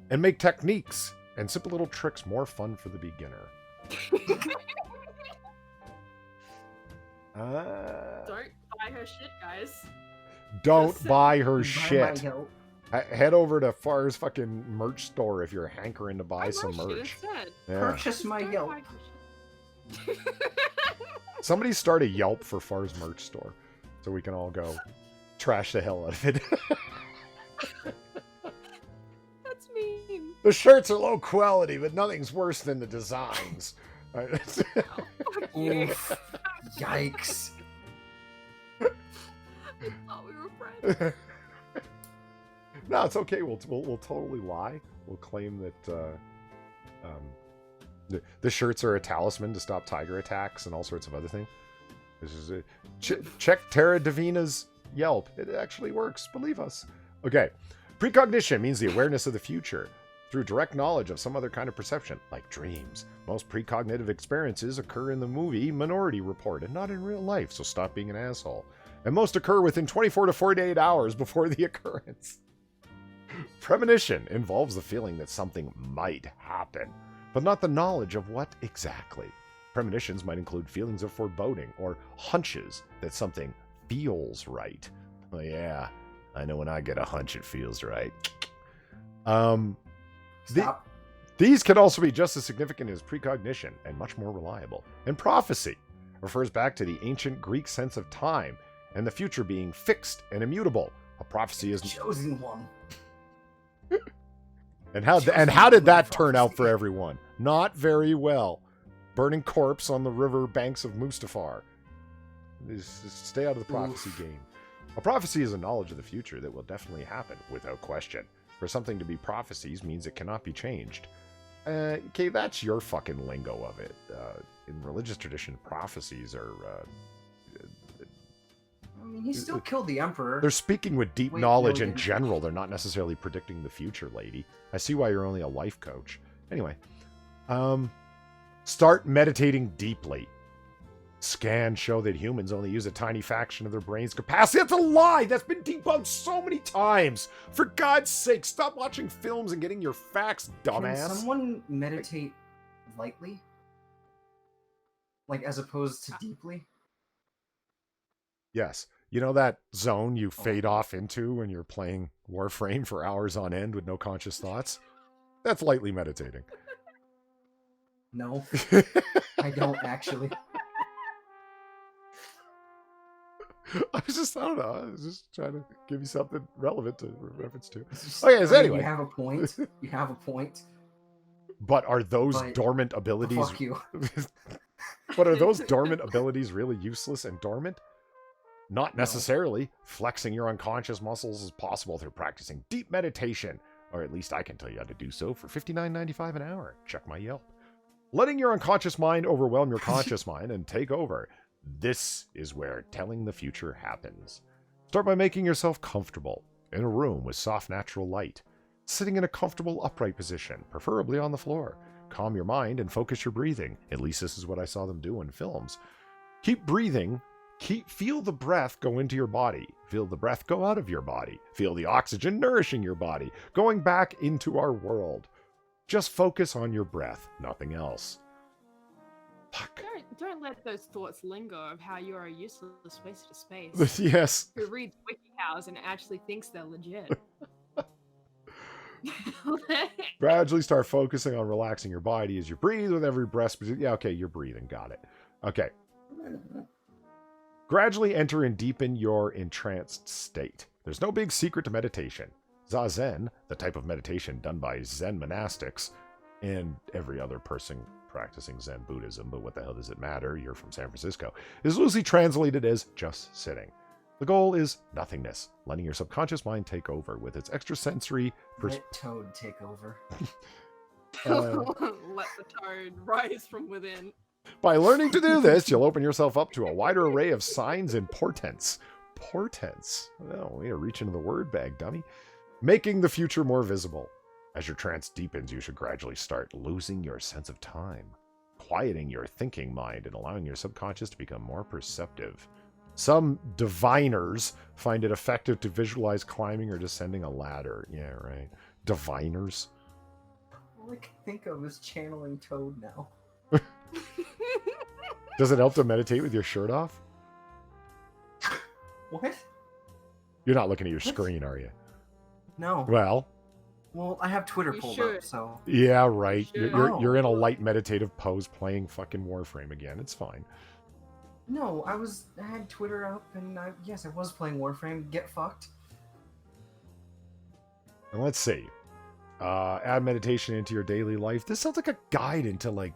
And make techniques and simple little tricks more fun for the beginner. Don't buy her shit, guys. Don't buy her Buy shit. my Yelp. Head over to Far's fucking merch store if you're hankering to buy some shit merch. instead. Yeah. Purchase my Don't Yelp. buy her shit. Somebody start a Yelp for Far's merch store so we can all go trash the hell out of it. That's mean. The shirts are low quality, but nothing's worse than the designs. Fuck you. Oof. Yikes. I thought we were friends. No, it's okay. We'll totally lie. We'll claim that the shirts are a talisman to stop tiger attacks and all sorts of other things. This is check Terra Divina's Yelp. It actually works. Believe us. Okay. Precognition means the awareness of the future through direct knowledge of some other kind of perception, like dreams. Most precognitive experiences occur in the movie Minority Report and not in real life, so stop being an asshole. And most occur within 24 to 48 hours before the occurrence. Premonition involves the feeling that something might happen, but not the knowledge of what exactly. Premonitions might include feelings of foreboding or hunches that something feels right. Oh yeah, I know when I get a hunch it feels right. Stop. These can also be just as significant as precognition and much more reliable. And prophecy refers back to the ancient Greek sense of time and the future being fixed and immutable. A prophecy is Chosen one. And how did that turn out for everyone? Not very well. Burning corpse on the river banks of Mustafar. Just stay out of the prophecy game. A prophecy is a knowledge of the future that will definitely happen, without question. For something to be prophecies means it cannot be changed. Okay, that's your fucking lingo of it. In religious tradition, prophecies are... I mean, he still killed the Emperor. They're speaking with deep Wait, knowledge no, in he didn't. general. They're not necessarily predicting the future, lady. I see why you're only a life coach. Anyway. Start meditating deeply. Scans show that humans only use a tiny fraction of their brain's capacity. That's a lie! That's been debunked so many times! For God's sake, stop watching films and getting your facts, dumbass. Can someone meditate lightly? Like, as opposed to deeply? Yes. You know that zone you fade off into when you're playing Warframe for hours on end with no conscious thoughts? That's lightly meditating. No, I don't actually. I don't know. I was just trying to give you something relevant to reference to. Just- Okay, so I mean, anyway. You have a point. You have a point. But are those But- dormant abilities... Fuck you. But are those dormant abilities really useless and dormant? Not necessarily. Flexing your unconscious muscles is possible through practicing deep meditation. Or at least I can tell you how to do so for $59.95 an hour. Check my Yelp. Letting your unconscious mind overwhelm your conscious mind and take over. This is where telling the future happens. Start by making yourself comfortable in a room with soft natural light. Sitting in a comfortable upright position, preferably on the floor. Calm your mind and focus your breathing. At least this is what I saw them do in films. Keep breathing. Feel the breath go into your body. Feel the breath go out of your body. Feel the oxygen nourishing your body, going back into our world. Just focus on your breath, nothing else. Fuck. Don't let those thoughts linger of how you are a useless waste of space. Yes. Who reads WikiHows and actually thinks they're legit. Gradually start focusing on relaxing your body as you breathe with every breath. Yeah, okay, you're breathing. Got it. Okay. Gradually enter and deepen your entranced state. There's no big secret to meditation. Zazen, the type of meditation done by Zen monastics, and every other person practicing Zen Buddhism, but what the hell does it matter? You're from San Francisco, is loosely translated as just sitting. The goal is nothingness, letting your subconscious mind take over with its extrasensory... Let Toad take over. Let the toad rise from within. By learning to do this, you'll open yourself up to a wider array of signs and portents. Portents? Oh, we are reaching into the word bag, dummy. Making the future more visible. As your trance deepens, you should gradually start losing your sense of time. quieting your thinking mind and allowing your subconscious to become more perceptive. Some diviners find it effective to visualize climbing or descending a ladder. Yeah, right. Diviners. All I can think of is channeling Toad now. Does it help to meditate with your shirt off? What? You're not looking at your screen, are you? No. Well, I have Twitter You pulled should. up, so. yeah, right. Sure. You're in a light meditative pose playing fucking Warframe again. It's fine. No, I had Twitter up, and yes, I was playing Warframe. Get fucked. And let's see. Add meditation into your daily life. This sounds like a guide into, like,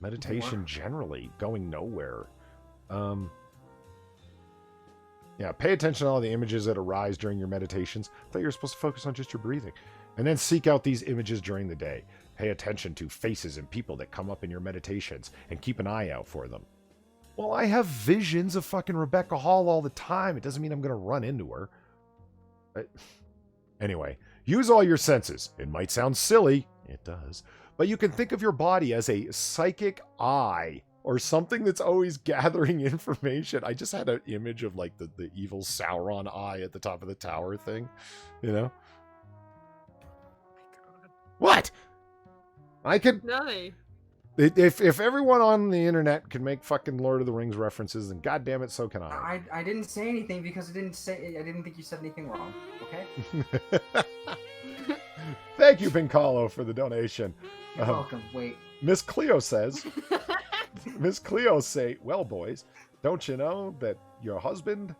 meditation generally, going nowhere. Yeah, pay attention to all the images that arise during your meditations. I thought you were supposed to focus on just your breathing. And then seek out these images during the day. Pay attention to faces and people that come up in your meditations and keep an eye out for them. Well, I have visions of fucking Rebecca Hall all the time. It doesn't mean I'm going to run into her. Anyway, use all your senses. It might sound silly. It does. But you can think of your body as a psychic eye or something that's always gathering information. I just had an image of like the evil Sauron eye at the top of the tower thing, you know? What? I could... Nothing. If everyone on the internet can make fucking Lord of the Rings references, then goddamn it, so can I. I didn't say anything because I didn't think you said anything wrong. Okay. Thank you, Pincalo, for the donation. You're welcome. Wait. Miss Cleo says, Miss Cleo say, well, boys, don't you know that your husband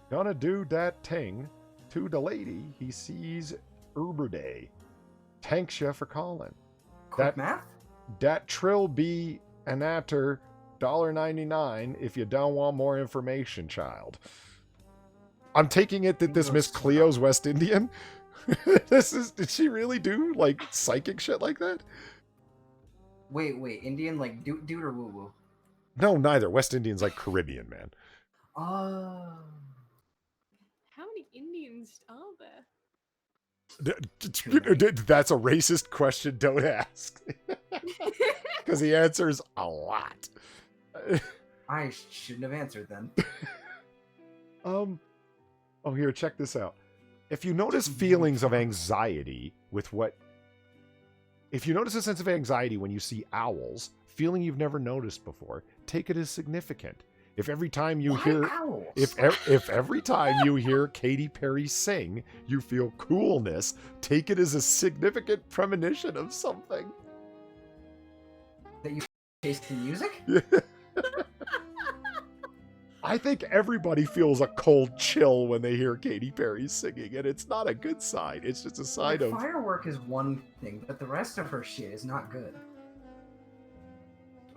gonna do that ting to the lady he sees Uber Day? Thanks you for calling. Quick math? That trill be an after $1.99 if you don't want more information, child. I'm taking it that this Miss Cleo's West Indian. Did she really do like psychic shit like that? Wait, Indian like dude or woo woo? No, neither. West Indian's like Caribbean, man. Oh. How many Indians are there? That's a racist question. Don't ask. Because the answer is a lot. I shouldn't have answered then. Oh, here, check this out. If you notice feelings of anxiety if you notice a sense of anxiety when you see owls, feeling you've never noticed before, take it as significant. If every time you hear owls? if every time you hear Katy Perry sing, you feel coolness, take it as a significant premonition of something. That you taste the music? I think everybody feels a cold chill when they hear Katy Perry singing, and it's not a good sign. It's just a sign of... Firework is one thing, but the rest of her shit is not good.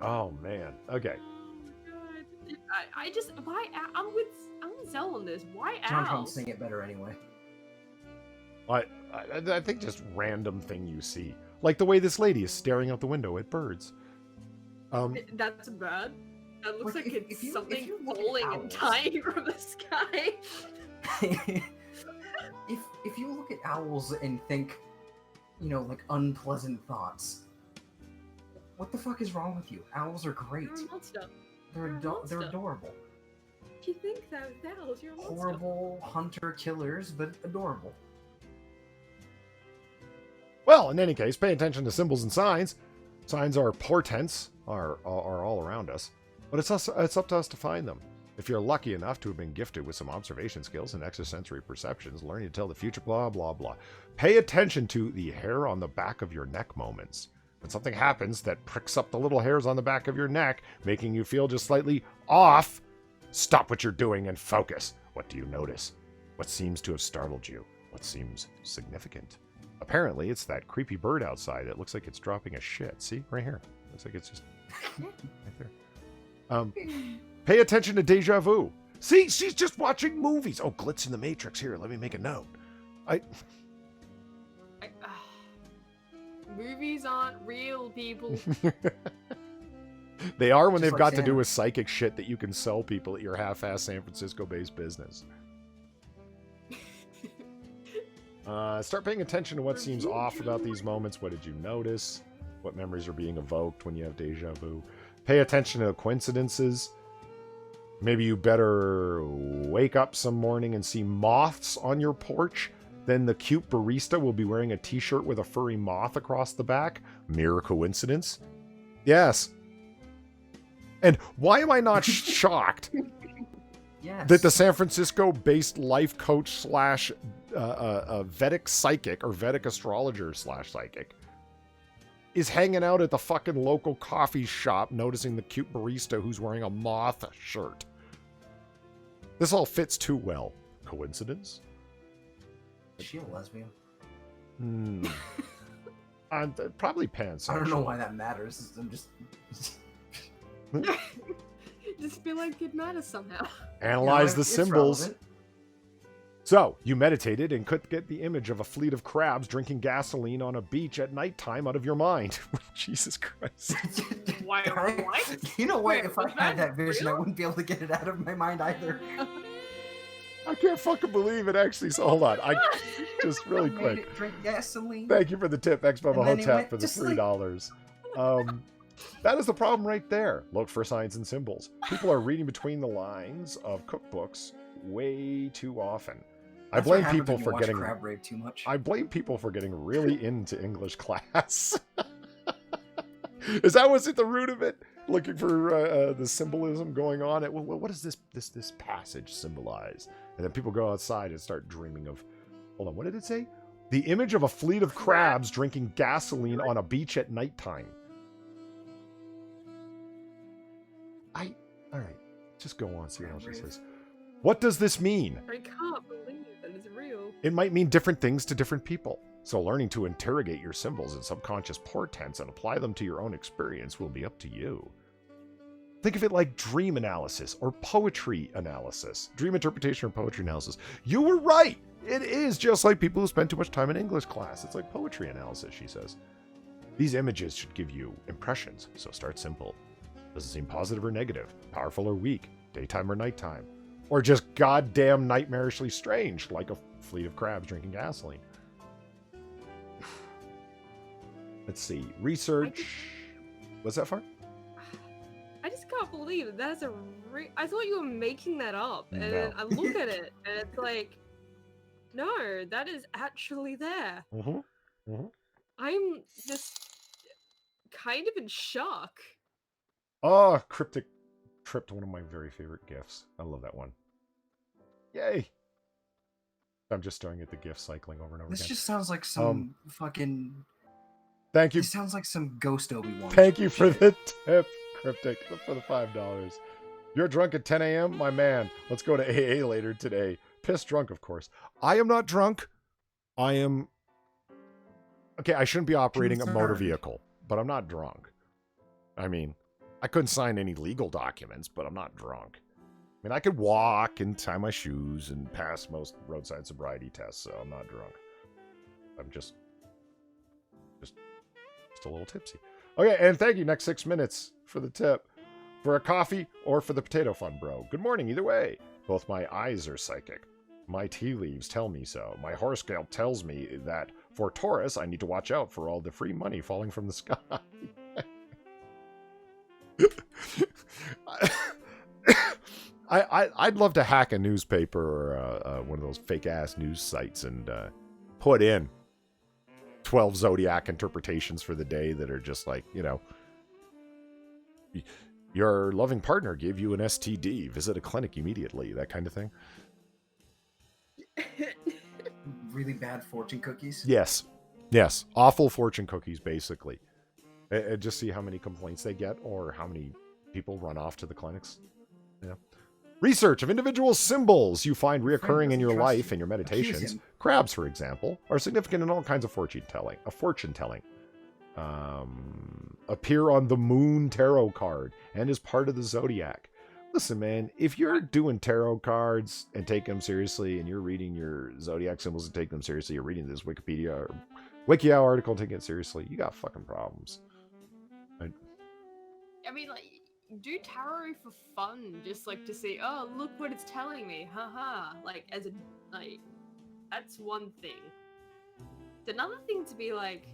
Oh, man. Okay. I just why I'm with Zell on this. Why John owls? Trump sing it better anyway. I think just random thing you see. Like the way this lady is staring out the window at birds. That's bad. That looks like if it's you something look at falling and owls- dying from the sky. if you look at owls and think, like unpleasant thoughts, what the fuck is wrong with you? Owls are great. You're a monster. They're You're a monster. adorable. If you think that with owls, you're a monster. Horrible hunter killers, but adorable. Well, in any case, pay attention to symbols and signs. Signs are portents, are all around us. But it's up to us to find them. If you're lucky enough to have been gifted with some observation skills and extrasensory perceptions, learning to tell the future, blah, blah, blah. Pay attention to the hair on the back of your neck moments. When something happens that pricks up the little hairs on the back of your neck, making you feel just slightly off, stop what you're doing and focus. What do you notice? What seems to have startled you? What seems significant? Apparently, it's that creepy bird outside that looks like it's dropping a shit. See? Right here. Looks like it's just right there. Pay attention to deja vu. See? She's just watching movies. Oh, glitz in the Matrix. Here, let me make a note. Movies aren't real, people. They are when Just they've like got to Santa. do with psychic shit that you can sell people at your half-ass San Francisco-based business. Start paying attention to what seems off about these moments. What did you notice? What memories are being evoked when you have deja vu? Pay attention to coincidences. Maybe you better wake up some morning and see moths on your porch. Then the cute barista will be wearing a t-shirt with a furry moth across the back. Mere coincidence? Yes. And why am I not shocked Yes. that the San Francisco-based life coach slash Vedic psychic or Vedic astrologer slash psychic is hanging out at the fucking local coffee shop noticing the cute barista who's wearing a moth shirt. This all fits too well. Coincidence? Is she a lesbian? Probably pansexual. I don't know why that matters. I'm just... Just feel like it matters somehow. Analyze No, the it's symbols. relevant. So, you meditated and could get the image of a fleet of crabs drinking gasoline on a beach at nighttime out of your mind. Jesus Christ. Why? What? You know what? Wait, If I was had that that vision, I real? wouldn't be able to get it out of my mind either. I can't fucking believe it actually. So hold on. I just really Made quick. it drink gasoline. Thank you for the tip, X Bubba And then he Hotep, went for the to sleep. $3. That is the problem right there. Look for signs and symbols. People are reading between the lines of cookbooks way too often. I That's what blame happens people when you for watch getting. Crab Rave too much. I blame people for getting really into English class. Is that what's at the root of it? Looking for the symbolism going on. What does this passage symbolize? And then people go outside and start dreaming of. Hold on, what did it say? The image of a fleet of crabs drinking gasoline on a beach at nighttime. All right, just go on, see what else it says. What does this mean? I can't believe that it's real. It might mean different things to different people. So learning to interrogate your symbols and subconscious portents and apply them to your own experience will be up to you. Think of it like dream analysis or poetry analysis. Dream interpretation or poetry analysis. You were right! It is just like people who spend too much time in English class. It's like poetry analysis, she says. These images should give you impressions, so start simple. Does it seem positive or negative? Powerful or weak? Daytime or nighttime? Or just goddamn nightmarishly strange, like a fleet of crabs drinking gasoline? Let's see. Research. What's that for? I just can't believe it. That's a I thought you were making that up. And No. then I look at it and it's like, no, that is actually there. I'm just kind of in shock. Oh, cryptic Crypt, one of my very favorite gifs. I love that one. Yay! I'm just staring at the GIF cycling over and over This again. just sounds like some fucking... Thank you. This sounds like some Ghost Obi-Wan. Thank you for shit. the tip, Cryptic, for the $5. You're drunk at 10 a.m.? My man, let's go to AA later today. Pissed drunk, of course. I am not drunk. I am... Okay, I shouldn't be operating a motor Concerned. vehicle, but I'm not drunk. I mean, I couldn't sign any legal documents, but I'm not drunk. I mean, I could walk and tie my shoes and pass most roadside sobriety tests, so I'm not drunk. I'm just a little tipsy. Okay, and thank you, next 6 minutes, for the tip. For a coffee or for the potato fun, bro. Good morning, either way. Both my eyes are psychic. My tea leaves tell me so. My horoscope tells me that for Taurus, I need to watch out for all the free money falling from the sky. I'd love to hack a newspaper or one of those fake-ass news sites and put in 12 zodiac interpretations for the day that are just like, you know, your loving partner gave you an STD. Visit a clinic immediately. That kind of thing. Really bad fortune cookies. Yes. Yes. Awful fortune cookies, basically. And just see how many complaints they get or how many people run off to the clinics. Yeah. Research of individual symbols you find reoccurring in your life and your meditations. Crabs, for example, are significant in all kinds of fortune telling. Appear on the Moon Tarot card and is part of the zodiac. Listen, man, if you're doing tarot cards and take them seriously, and you're reading your zodiac symbols and take them seriously, you're reading this Wikipedia or WikiHow article and taking it seriously, you got fucking problems. I mean, like, do tarot for fun, just like to see, oh, look what it's telling me, haha. Like, as a, like, that's one thing. It's another thing to be like,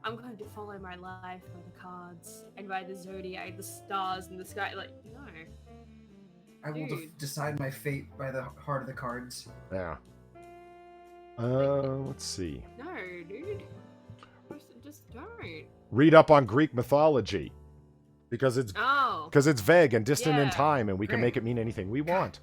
I'm going to follow my life by the cards and by the zodiac, the stars in the sky. Like, no. I will Dude. decide my fate by the heart of the cards. Yeah. Let's see. No, dude. Just don't. Read up on Greek mythology. Because it's vague and distant in Yeah. time, and we can Great. make it mean anything we want.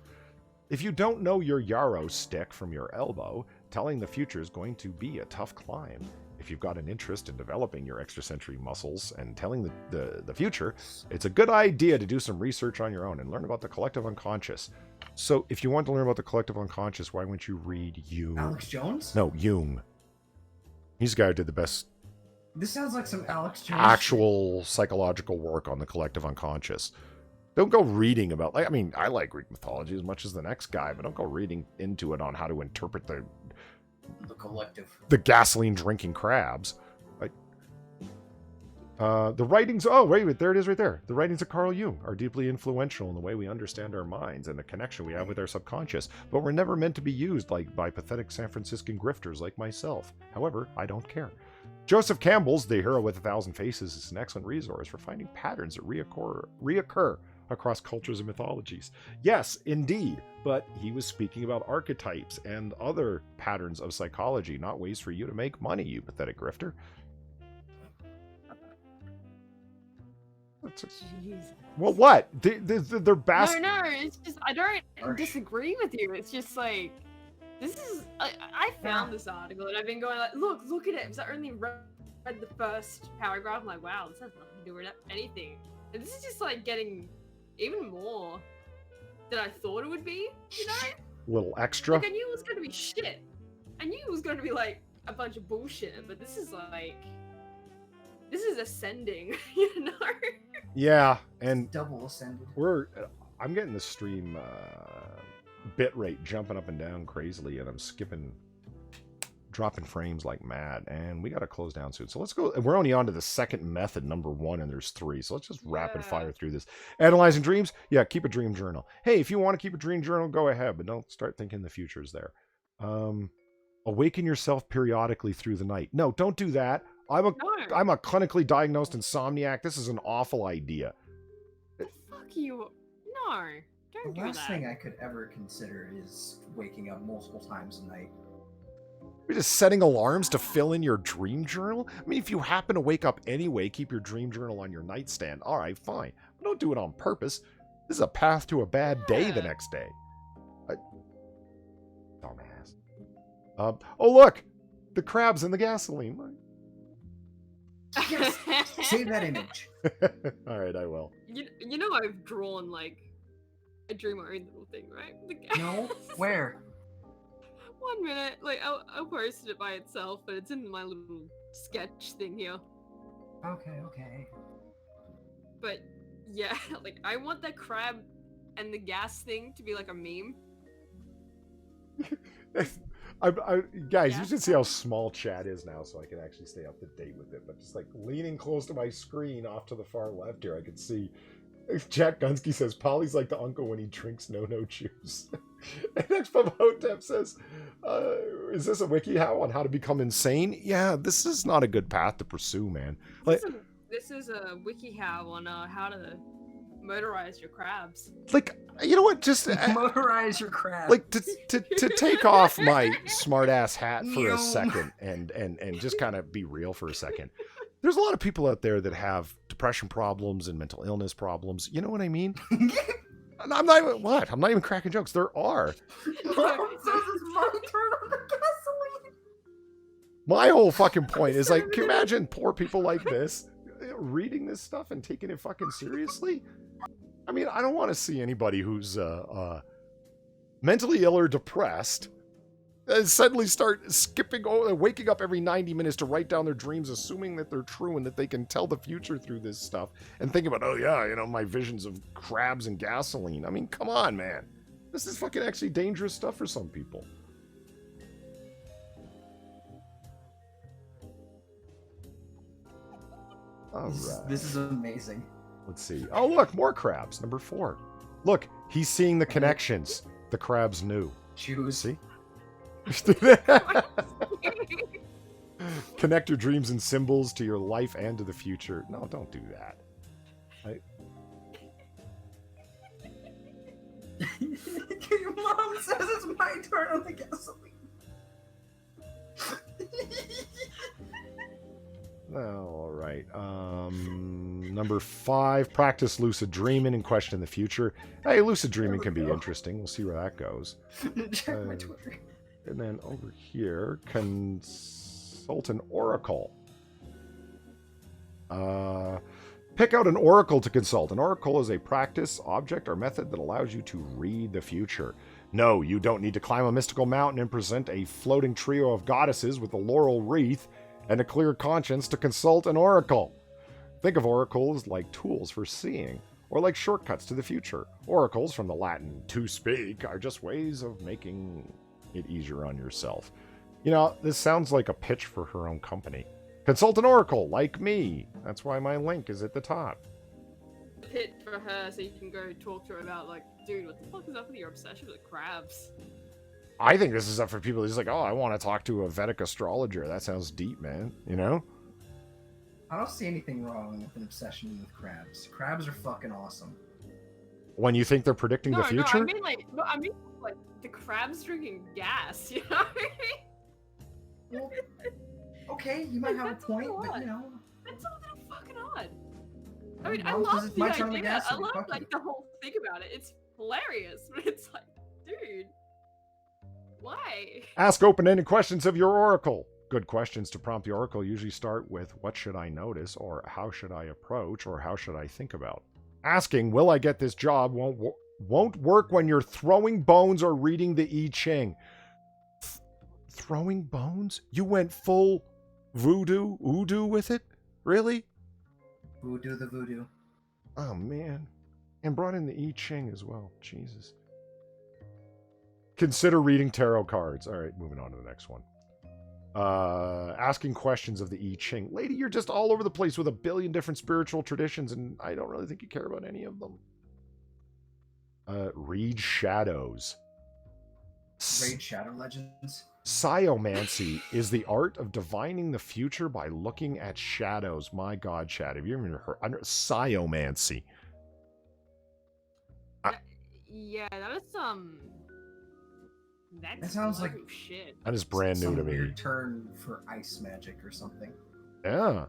If you don't know your yarrow stick from your elbow, telling the future is going to be a tough climb. If you've got an interest in developing your extrasensory muscles and telling the future, it's a good idea to do some research on your own and learn about the collective unconscious. So if you want to learn about the collective unconscious, why wouldn't you read Jung? Alex Jones? No, Jung. He's the guy who did the best This sounds like some Alex Jones. actual psychological work on the collective unconscious. Don't go reading about, like, I mean, I like Greek mythology as much as the next guy, but don't go reading into it on how to interpret The collective. the gasoline drinking crabs. Like, the writings, oh, wait a minute, there it is right there. The writings of Carl Jung are deeply influential in the way we understand our minds and the connection we have with our subconscious, but were never meant to be used by pathetic San Franciscan grifters like myself. However, I don't care. Joseph Campbell's The Hero with a Thousand Faces is an excellent resource for finding patterns that reoccur across cultures and mythologies. Yes, indeed, but he was speaking about archetypes and other patterns of psychology, not ways for you to make money, you pathetic grifter. Jeez. Well, what? They're No, it's just I don't Harsh. disagree with you. It's just like this is I found this article and I've been going like, look at it. Because I only read the first paragraph. I'm like, wow, this has nothing to do with anything. And this is just like getting even more than I thought it would be. You know, little extra. like I knew it was going to be shit. I knew it was going to be like a bunch of bullshit. But this is ascending. You know. Yeah, and Double ascended. I'm getting the stream bit rate jumping up and down crazily, and I'm dropping frames like mad, and we got to close down soon. So let's go. We're only on to the second method, number 1, and there's 3. So let's just rapid fire through this. Analyzing dreams. Yeah, keep a dream journal. Hey, if you want to keep a dream journal, go ahead, but don't start thinking the future's there. Awaken yourself periodically through the night. No, don't do that. I'm a clinically diagnosed insomniac. This is an awful idea. Fuck you. No. Don't The do last that. thing I could ever consider is waking up multiple times a night. You're just setting alarms to fill in your dream journal? I mean, if you happen to wake up anyway, keep your dream journal on your nightstand. All right, fine. But don't do it on purpose. This is a path to a bad day the next day. Dumbass. Oh, look! The crabs in the gasoline. Yes! Save that image. All right, I will. You know I've drawn like a dream or little thing, right? No? Where? 1 minute, like I'll post it by itself, but it's in my little sketch thing here. Okay. But yeah, like I want that crab and the gas thing to be like a meme. Guys, Yeah. you should see how small chat is now, so I can actually stay up to date with it. But just like leaning close to my screen off to the far left here, I can see Jack Gunsky says Polly's like the uncle when he drinks no juice. And next Hotep says, is this a WikiHow on how to become insane? Yeah, this is not a good path to pursue, man. Like, This is a WikiHow on how to motorize your crabs. like, you know what? Just Motorize your crab. like to take off my smart ass hat for a Yo. second and just kind of be real for a second. There's a lot of people out there that have depression problems and mental illness problems. You know what I mean? And I'm not even, what? I'm not even cracking jokes. There are. My whole fucking point is like, can you imagine poor people like this reading this stuff and taking it fucking seriously? I mean, I don't want to see anybody who's mentally ill or depressed suddenly start waking up every 90 minutes to write down their dreams, assuming that they're true and that they can tell the future through this stuff, and think about, oh yeah, you know, my visions of crabs and gasoline. I mean, come on, man. This is fucking actually dangerous stuff for some people. All right. This is amazing. Let's see. Oh, look, more crabs. Number 4. Look, he's seeing the connections. The crabs knew. Choose. See? Connect your dreams and symbols to your life and to the future. No, don't do that. Your mom says it's my turn on the gasoline. All right. Number 5, practice lucid dreaming and question the future. Hey, lucid dreaming can be interesting. We'll see where that goes. Check my Twitter. And then over here, consult an oracle. Pick out an oracle to consult. An oracle is a practice, object, or method that allows you to read the future. No, you don't need to climb a mystical mountain and present a floating trio of goddesses with a laurel wreath and a clear conscience to consult an oracle. Think of oracles like tools for seeing, or like shortcuts to the future. Oracles, from the Latin to speak, are just ways of making it easier on yourself. You know, this sounds like a pitch for her own company. Consult an oracle, like me. That's why my link is at the top. Pit for her so you can go talk to her about, like, dude, what the fuck is up with your obsession with crabs? I think this is up for people who's like, oh, I want to talk to a Vedic astrologer. That sounds deep, man. You know? I don't see anything wrong with an obsession with crabs. Crabs are fucking awesome. When you think they're predicting the future? No, I mean like the crabs drinking gas, you know? Well, okay, you might have a point, but you know. That's a little fucking odd. I mean, No, I 'cause love it's the my turn on the idea. gas I tank, love fuck like you. the whole thing about it. It's hilarious, but it's like, dude, why? Ask open-ended questions of your oracle. Good questions to prompt the oracle usually start with, what should I notice, or how should I approach, or how should I think about? Asking, will I get this job, won't work when you're throwing bones or reading the I Ching. Throwing bones? You went full voodoo with it? Really? Voodoo the voodoo. Oh, man. And brought in the I Ching as well. Jesus. Consider reading tarot cards. All right, moving on to the next one. Asking questions of the I Ching. Lady, you're just all over the place with a billion different spiritual traditions, and I don't really think you care about any of them. Read shadows. Raid Shadow Legends. Sciomancy is the art of divining the future by looking at shadows. My God, Chad, have you ever heard Sciomancy? Yeah, that was That sounds like shit. That is brand new to me. Weird term for ice magic or something. Yeah.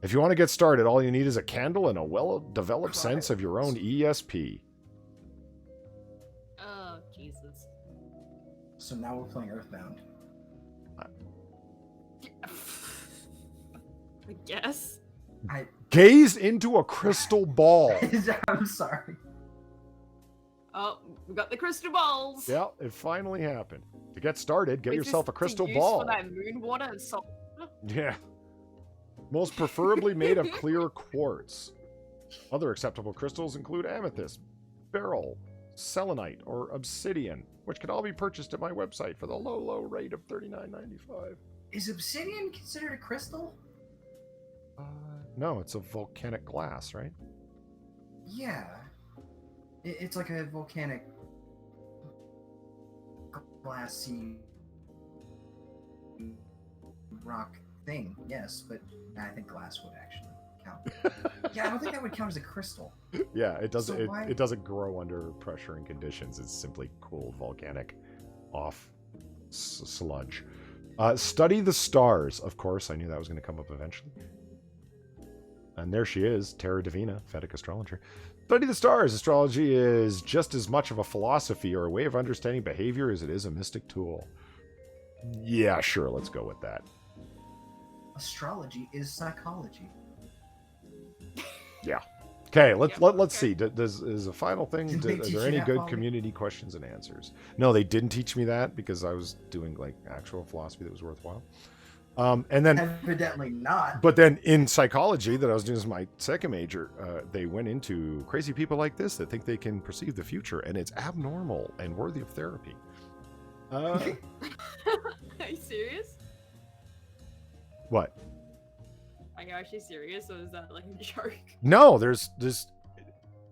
If you want to get started, all you need is a candle and a well-developed sense of your own ESP. Oh, Jesus. So now we're playing Earthbound. I guess. Gaze into a crystal ball. I'm sorry. Oh, we got the crystal balls. Yeah, it finally happened. To get started, get Wait, yourself this a crystal to use ball. For that moon water and salt. Yeah. Most preferably made of clear quartz. Other acceptable crystals include amethyst, beryl, selenite, or obsidian, which can all be purchased at my website for the low rate of $39.95. Is obsidian considered a crystal? No, it's a volcanic glass, right? Yeah. It's like a volcanic glassy rock thing, yes, but I think glass would actually count. Yeah, I don't think that would count as a crystal. Yeah, it doesn't. So it doesn't grow under pressure and conditions. It's simply cool volcanic off sludge. Study the stars. Of course, I knew that was going to come up eventually. And there she is, Terra Divina, Vedic astrologer. Study the stars. Astrology is just as much of a philosophy or a way of understanding behavior as it is a mystic tool. Yeah, sure, let's go with that. Astrology is psychology. Yeah. Okay, let's Okay. see. Is a final thing? Did they Are teach there you any that, good Bobby? community questions and answers? No, they didn't teach me that because I was doing like actual philosophy that was worthwhile. And then, Evidently not. but then in psychology that I was doing as my second major, they went into crazy people like this that think they can perceive the future, and it's abnormal and worthy of therapy. Are you serious? What? Are you actually serious, or is that like a joke? No, there's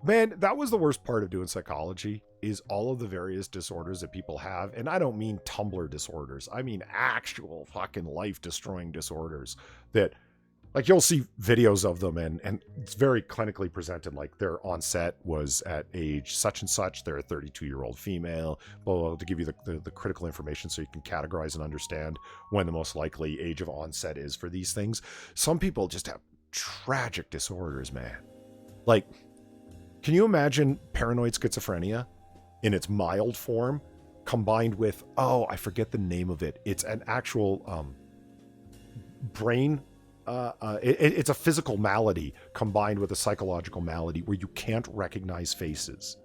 Man, that was the worst part of doing psychology, is all of the various disorders that people have. And I don't mean Tumblr disorders. I mean actual fucking life-destroying disorders that, like, you'll see videos of them and it's very clinically presented. Like, their onset was at age such and such. They're a 32-year-old female, blah, blah, blah, to give you the critical information so you can categorize and understand when the most likely age of onset is for these things. Some people just have tragic disorders, man. Like, can you imagine paranoid schizophrenia in its mild form combined with, oh, I forget the name of it. It's an actual brain... it's a physical malady combined with a psychological malady where you can't recognize faces.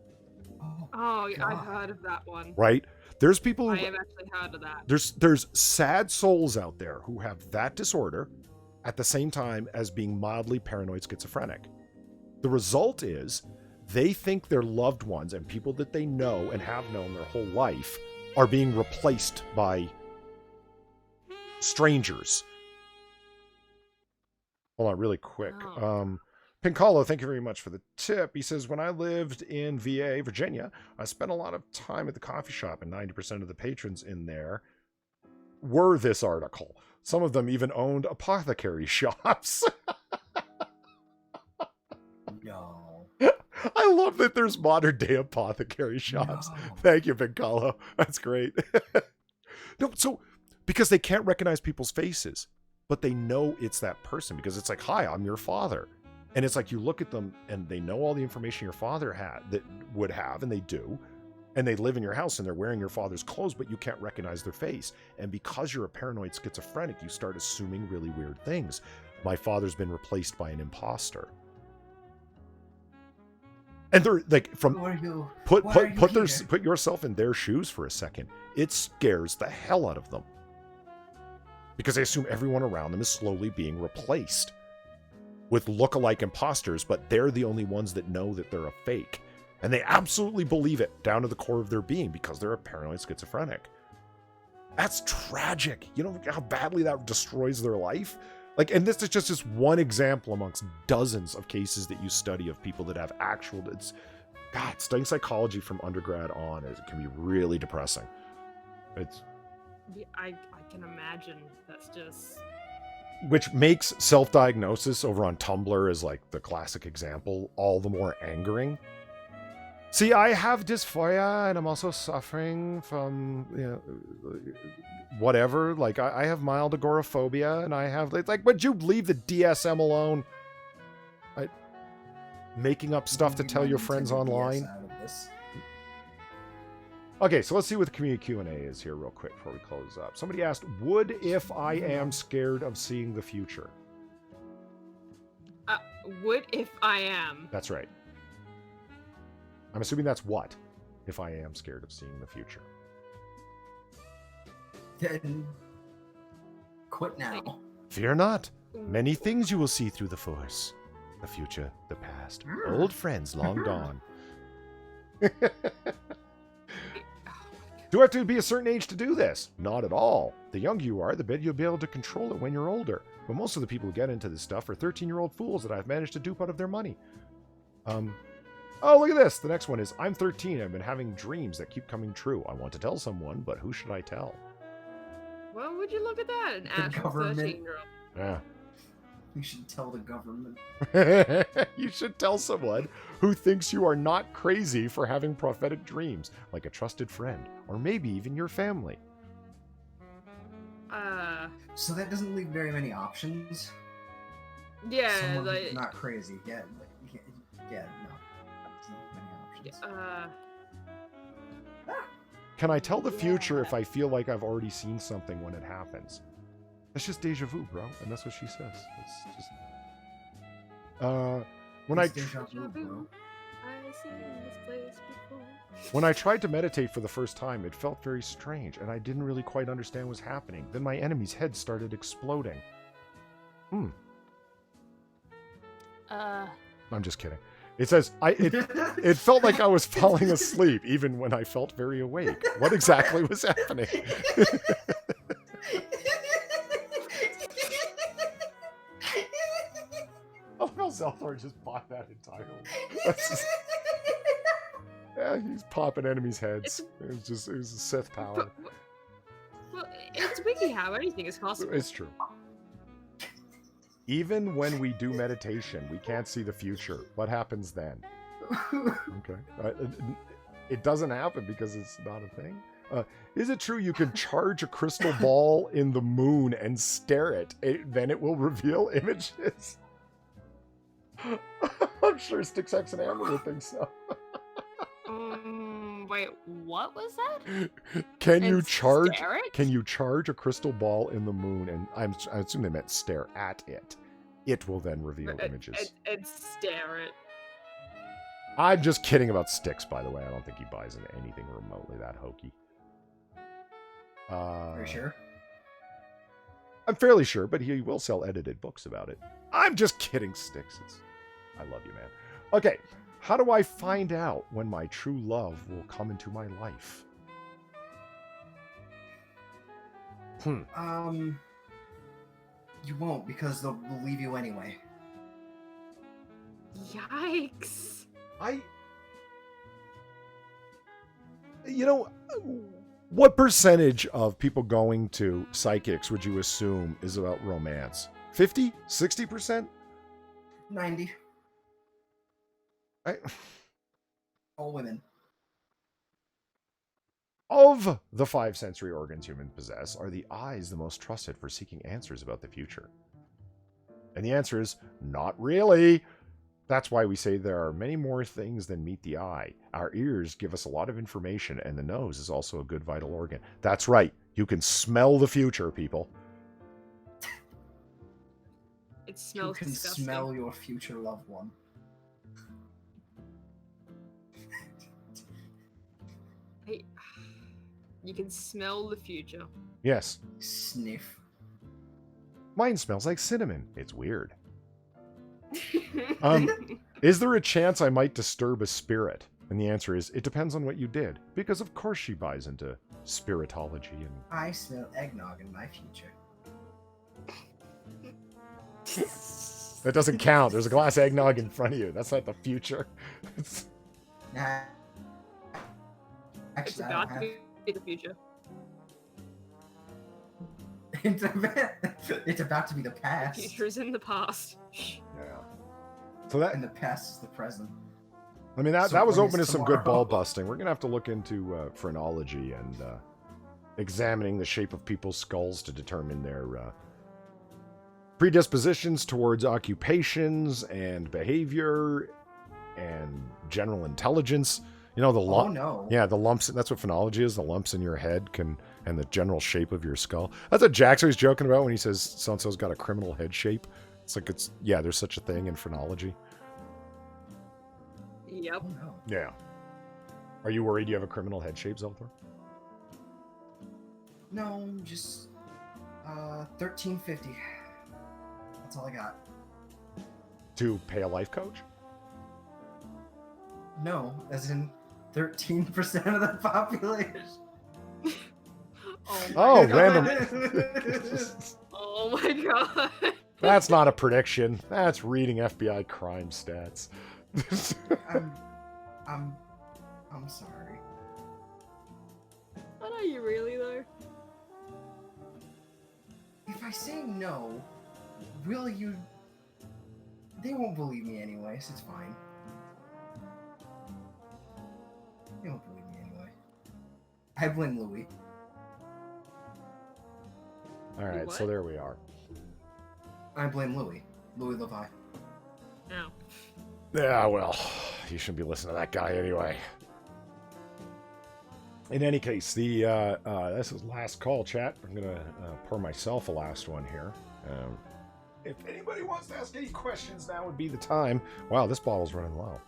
Oh, I've heard of that one. Right? There's people who... I have actually heard of that. There's sad souls out there who have that disorder at the same time as being mildly paranoid schizophrenic. The result is they think their loved ones and people that they know and have known their whole life are being replaced by strangers. Hold on really quick. Oh. Pincalo, thank you very much for the tip. He says, when I lived in VA, Virginia, I spent a lot of time at the coffee shop, and 90% of the patrons in there were this article. Some of them even owned apothecary shops. No. I love that there's modern day apothecary shops. No. Thank you, Pincalo. That's great. No, so because they can't recognize people's faces, but they know it's that person because it's like, hi, I'm your father. And it's like you look at them and they know all the information your father had that would have, and they do. And they live in your house and they're wearing your father's clothes, but you can't recognize their face. And because you're a paranoid schizophrenic, you start assuming really weird things. My father's been replaced by an imposter. And they're like, put yourself in their shoes for a second. It scares the hell out of them. Because they assume everyone around them is slowly being replaced with look-alike imposters, but they're the only ones that know that they're a fake. And they absolutely believe it down to the core of their being because they're a paranoid schizophrenic. That's tragic. You know how badly that destroys their life? Like, and this is just this one example amongst dozens of cases that you study of people that have actual... God, studying psychology from undergrad on, it can be really depressing. It's... I can imagine. That's just... Which makes self-diagnosis over on Tumblr as like the classic example all the more angering. See, I have dysphoria and I'm also suffering from, you know, whatever. Like, I have mild agoraphobia and I have, like, would you leave the DSM alone? Making up stuff to tell your friends online. Okay, so let's see what the community Q&A is here real quick before we close up. Somebody asked, would if I am scared of seeing the future? Would if I am. That's right. I'm assuming that's what, if I am scared of seeing the future. Then quit now. Fear not. Many things you will see through the Force. The future, the past, old friends long gone. Do I have to be a certain age to do this? Not at all. The younger you are, the better you'll be able to control it when you're older. But most of the people who get into this stuff are 13-year-old fools that I've managed to dupe out of their money. Oh, look at this. The next one is, I'm 13. I've been having dreams that keep coming true. I want to tell someone, but who should I tell? Well, would you look at that? An actual 13-year-old. Yeah. You should tell the government. You should tell someone who thinks you are not crazy for having prophetic dreams, like a trusted friend, or maybe even your family. So that doesn't leave very many options. Yeah, Someone like, not crazy. Yeah, no. Many options. Can I tell the future if I feel like I've already seen something when it happens? That's just deja vu, bro. And that's what she says. It's just... When I tried to meditate for the first time, it felt very strange, and I didn't really quite understand what was happening. Then my enemy's head started exploding. I'm just kidding. It says, it felt like I was falling asleep, even when I felt very awake. What exactly was happening? Oh, no, Zelthor just bought that entirely. Yeah, he's popping enemies' heads. It was a Sith power. Well, it's WikiHow. Anything is possible. It's true. Even when we do meditation, we can't see the future. What happens then? Okay. It doesn't happen because it's not a thing. Is it true you can charge a crystal ball in the moon and stare at it? Then it will reveal images? I'm sure Sticks X and Amber would think so. Wait, what was that? Can And you charge? stare it? Can you charge a crystal ball in the moon? And I assume they meant stare at it. It will then reveal images. And stare it. I'm just kidding about Sticks, by the way. I don't think he buys into anything remotely that hokey. Are you sure? I'm fairly sure, but he will sell edited books about it. I'm just kidding, Sticks. I love you, man. Okay, how do I find out when my true love will come into my life? You won't, because they'll leave you anyway. Yikes. What percentage of people going to psychics would you assume is about romance? 50? 60%? 90. All women. Of the 5 sensory organs humans possess, are the eyes the most trusted for seeking answers about the future? And the answer is, not really. That's why we say there are many more things than meet the eye. Our ears give us a lot of information, and the nose is also a good vital organ. That's right. You can smell the future, people. It smells You can disgusting. smell your future loved one. Hey, you can smell the future. Yes. Sniff. Mine smells like cinnamon. It's weird. Is there a chance I might disturb a spirit? And the answer is, it depends on what you did. Because of course she buys into spiritology and... I smell eggnog in my future. That doesn't count. There's a glass eggnog in front of you. That's not the future. Nah. It's Actually, I about don't to have... be the future. It's about to be the The past. future is in the past. Yeah. So that... And the past is the present. I mean, that So was when open to is some good ball tomorrow? busting. We're going to have to look into phrenology and examining the shape of people's skulls to determine their predispositions towards occupations and behavior and general intelligence. You know, Oh no. Yeah, the lumps. That's what phrenology is. The lumps in your head and the general shape of your skull. That's what Jack's always joking about when he says so-and-so's got a criminal head shape. It's like, there's such a thing in phrenology. Yep. Oh no. Yeah. Are you worried you have a criminal head shape, Zelthor? No, just 1350. That's all I got. To pay a life coach? No, as in 13% of the population. Oh, my God. Random. Oh my god. That's not a prediction. That's reading FBI crime stats. I'm sorry. But are you really though? If I say no, will you... They won't believe me anyways, it's fine. They won't believe me anyway. I blame Louis. All right, What? so there we are. I blame Louis. Louis Levi. No. Yeah, well, you shouldn't be listening to that guy anyway. In any case, this is last call, chat. I'm gonna pour myself a last one here. If anybody wants to ask any questions, now would be the time. Wow, this bottle's running low.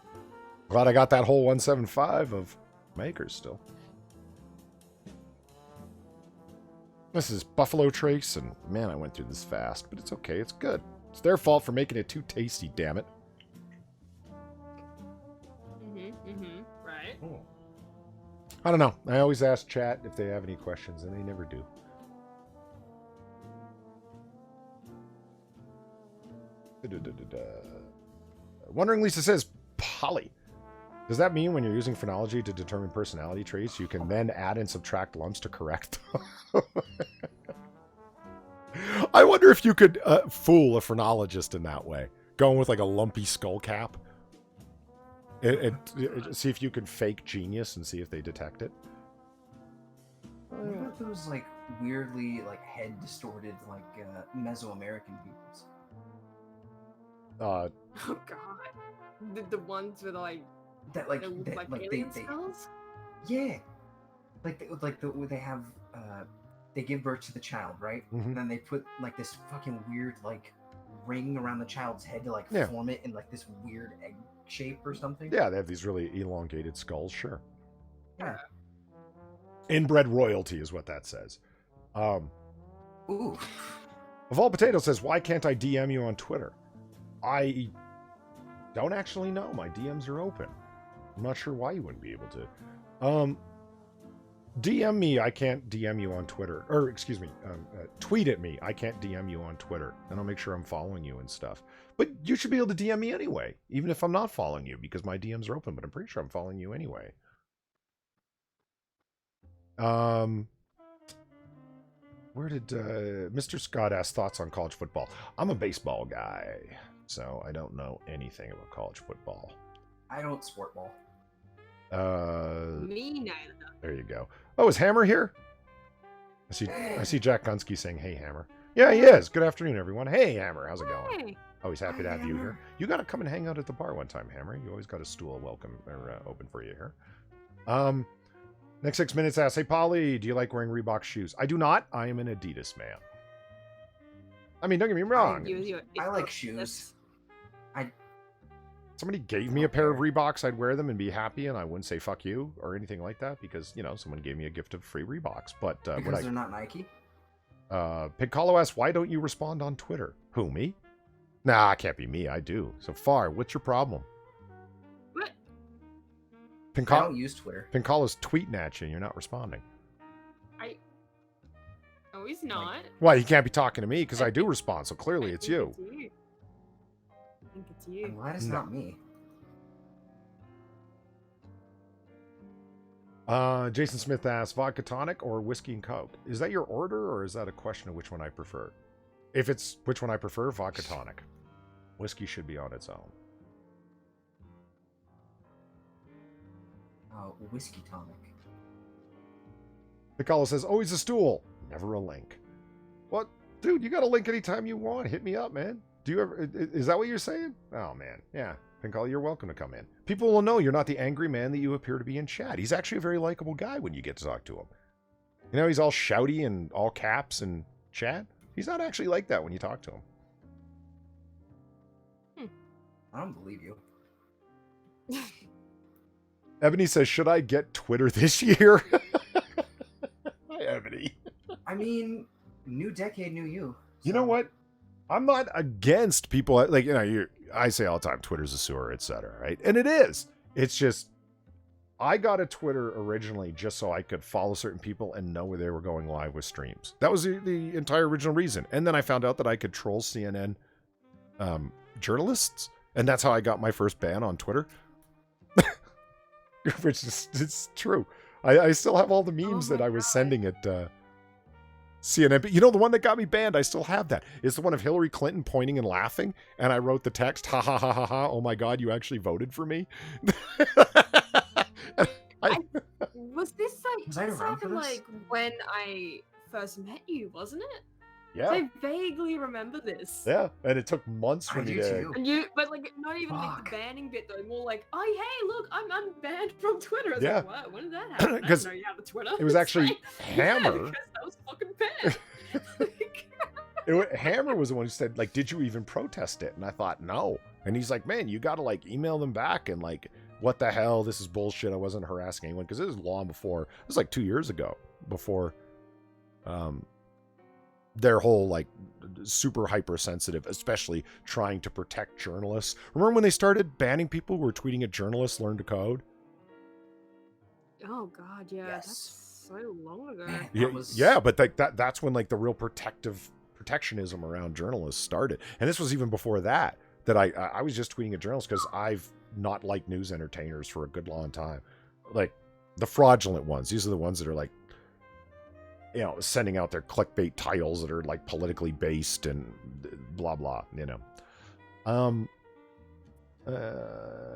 Glad I got that whole 175 of Makers still. This is Buffalo Trace, and man, I went through this fast, but it's okay, it's good. It's their fault for making it too tasty, damn it. Right. Oh. I don't know. I always ask chat if they have any questions, and they never do. Wondering Lisa says, Polly, Does that mean when you're using phrenology to determine personality traits, you can then add and subtract lumps to correct them? I wonder if you could fool a phrenologist in that way. Going with like a lumpy skull cap. See if you can fake genius and see if they detect it. What about those like weirdly like head distorted like Mesoamerican peoples? Oh god. The ones with like That like they look that, like like alien they skulls? yeah, they have they give birth to the child, right? Mhm. And then they put like this fucking weird like ring around the child's head to like Yeah. form it in like this weird egg shape or something. Yeah, they have these really elongated skulls, sure. Yeah. Inbred royalty is what that says. Ooh. Evolved Potato says, why can't I DM you on Twitter? I don't actually know. My DMs are open. I'm not sure why you wouldn't be able to. DM me. I can't DM you on Twitter. Or, excuse me, tweet at me. I can't DM you on Twitter. And I'll make sure I'm following you and stuff. But you should be able to DM me anyway, even if I'm not following you, because my DMs are open, but I'm pretty sure I'm following you anyway. Where did Mr. Scott ask thoughts on college football? I'm a baseball guy, so I don't know anything about college football. I don't sport ball. Me neither. There you go. Oh, is Hammer here? I see Jack Gunsky saying, hey, Hammer. Yeah, he is. Good afternoon, everyone. Hey, Hammer. How's it going? Hey. Always happy to Hi, have you Hammer. here. You got to come and hang out at the bar one time, Hammer. You always got a stool welcome or open for you here. Next 6 minutes asks, hey, Polly, do you like wearing Reebok shoes? I do not. I am an Adidas man. I mean, don't get me wrong. I like shoes. Somebody gave me a pair of Reeboks, I'd wear them and be happy, and I wouldn't say fuck you or anything like that because, you know, someone gave me a gift of free Reeboks. But Because they're not Nike? Piccolo asks, why don't you respond on Twitter? Who, me? Nah, it can't be me. I do. So far, what's your problem? What? I don't use Twitter. Pincolo's tweeting at you and you're not responding. Oh, he's not. Well, he can't be talking to me because I do respond, so clearly it's you. I think it's you. I'm glad it's No. not me. Jason Smith asks, vodka tonic or whiskey and coke? Is that your order or is that a question of which one I prefer? If it's which one I prefer, vodka tonic. Whiskey should be on its own. Whiskey tonic. Piccolo says, always a stool, never a link. What? Dude, you got a link anytime you want. Hit me up, man. Do you ever, is that what you're saying? Oh, man. Yeah. Piccolo, you're welcome to come in. People will know you're not the angry man that you appear to be in chat. He's actually a very likable guy when you get to talk to him. You know, he's all shouty and all caps and chat. He's not actually like that when you talk to him. I don't believe you. Ebony says, should I get Twitter this year? Hi, Ebony. I mean, new decade, new you. You know what? I'm not against people. Like, you know, I say all the time, Twitter's a sewer, etc. Right? And it is. It's just, I got a Twitter originally just so I could follow certain people and know where they were going live with streams. That was the entire original reason. And then I found out that I could troll CNN journalists. And that's how I got my first ban on Twitter. Which is, it's true. I still have all the memes that I was sending at CNN. But you know, the one that got me banned, I still have that. It's the one of Hillary Clinton pointing and laughing. And I wrote the text, ha ha ha ha ha, oh my God, you actually voted for me. Was this like, Was I this around for happened this? like when I first met you, wasn't it? Yeah. I vaguely remember this. Yeah. And it took months I when do you did. too. And you, but like not even like Fuck. the banning bit though, more like, oh hey, look, I'm banned from Twitter. I was Yeah. like, what? When did that happen? I 'Cause didn't know you have a Twitter. It was It's actually like, Hammer. Yeah, because that was fucking bad. Hammer was the one who said, like, did you even protest it? And I thought, no. And he's like, man, you got to, like, email them back and, like, what the hell? This is bullshit. I wasn't harassing anyone. Because it was long before. It was, like, 2 years ago. Before their whole, like, super hypersensitive, especially trying to protect journalists. Remember when they started banning people who were tweeting at journalists learn to code? Oh god, yeah, Yes. that's so long ago. Man, Yeah, that was... yeah, but like that's when like the real protectionism around journalists started. And this was even before that I was just tweeting at journalists because I've not like news entertainers for a good long time. Like the fraudulent ones. These are the ones that are like, you know, sending out their clickbait titles that are like politically based and blah, blah, you know.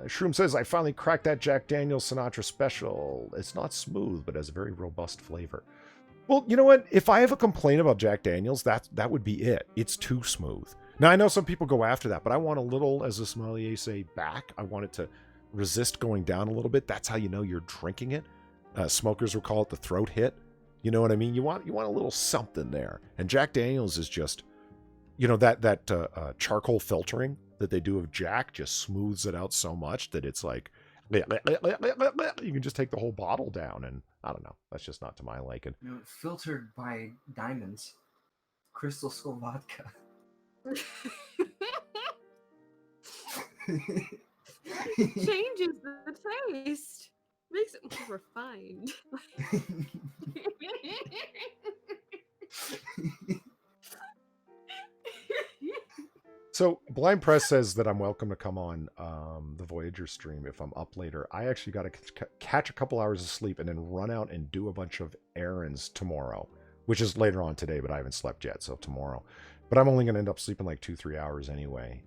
Shroom says, I finally cracked that Jack Daniel's Sinatra special. It's not smooth, but has a very robust flavor. Well, you know what? If I have a complaint about Jack Daniel's, that would be it. It's too smooth. Now, I know some people go after that, but I want a little, as the sommelier say, back. I want it to resist going down a little bit. That's how you know you're drinking it. Smokers will call it the throat hit. You know what I mean? You want a little something there. And Jack Daniel's is just, you know, that charcoal filtering that they do of Jack just smooths it out so much that it's like, you can just take the whole bottle down. And I don't know. That's just not to my liking. You know, filtered by diamonds. Crystal Skull vodka. Changes the taste. Makes it more refined. So Blind Press says that I'm welcome to come on the Voyager stream if I'm up later. I actually got to catch a couple hours of sleep and then run out and do a bunch of errands tomorrow, which is later on today, but I haven't slept yet, so tomorrow. But I'm only going to end up sleeping like 2-3 hours anyway.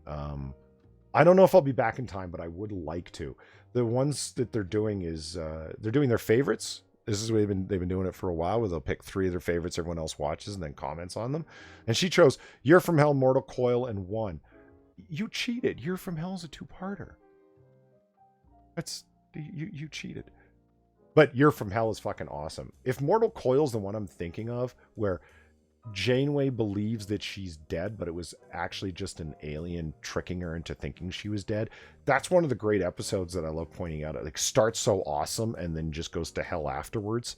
I don't know if I'll be back in time, but I would like to. The ones that they're doing is they're doing their favorites. This is what they've been doing it for a while, where they'll pick 3 of their favorites everyone else watches and then comments on them. And she chose Year from Hell, Mortal Coil, and 1. You cheated. Year from Hell's a 2-parter. That's you cheated. But Year from Hell is fucking awesome. If Mortal Coil's the one I'm thinking of, where Janeway believes that she's dead, but it was actually just an alien tricking her into thinking she was dead. That's one of the great episodes that I love pointing out. It like starts so awesome and then just goes to hell afterwards,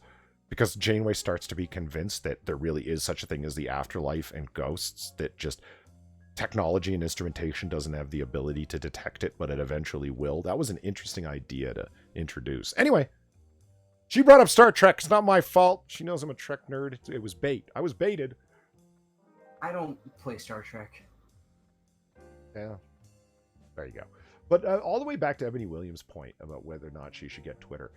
because Janeway starts to be convinced that there really is such a thing as the afterlife and ghosts, that just technology and instrumentation doesn't have the ability to detect it, but it eventually will. That was an interesting idea to introduce. Anyway, she brought up Star Trek. It's not my fault. She knows I'm a Trek nerd. It was bait. I was baited. I don't play Star Trek. Yeah. There you go. But all the way back to Ebony Williams' point about whether or not she should get Twitter.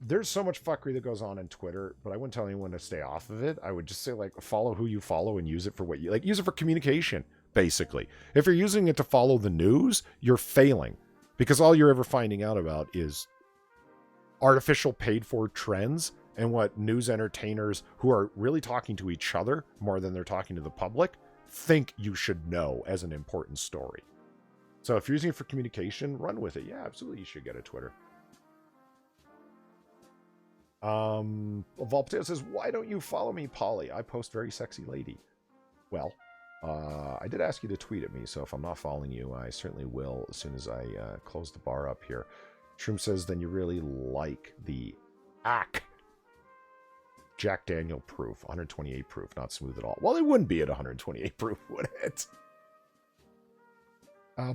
There's so much fuckery that goes on Twitter, but I wouldn't tell anyone to stay off of it. I would just say, like, follow who you follow and use it for what you like. Use it for communication, basically. If you're using it to follow the news, you're failing, because all you're ever finding out about is artificial paid for trends and what news entertainers who are really talking to each other more than they're talking to the public think you should know as an important story. So if you're using it for communication, run with it. Yeah, absolutely. You should get a Twitter. Volpateo says, why don't you follow me, Polly? I post very sexy lady. Well, I did ask you to tweet at me, so if I'm not following you, I certainly will as soon as I close the bar up here. Shroom says, then you really like the Jack Daniel proof, 128 proof, not smooth at all. Well, it wouldn't be at 128 proof, would it?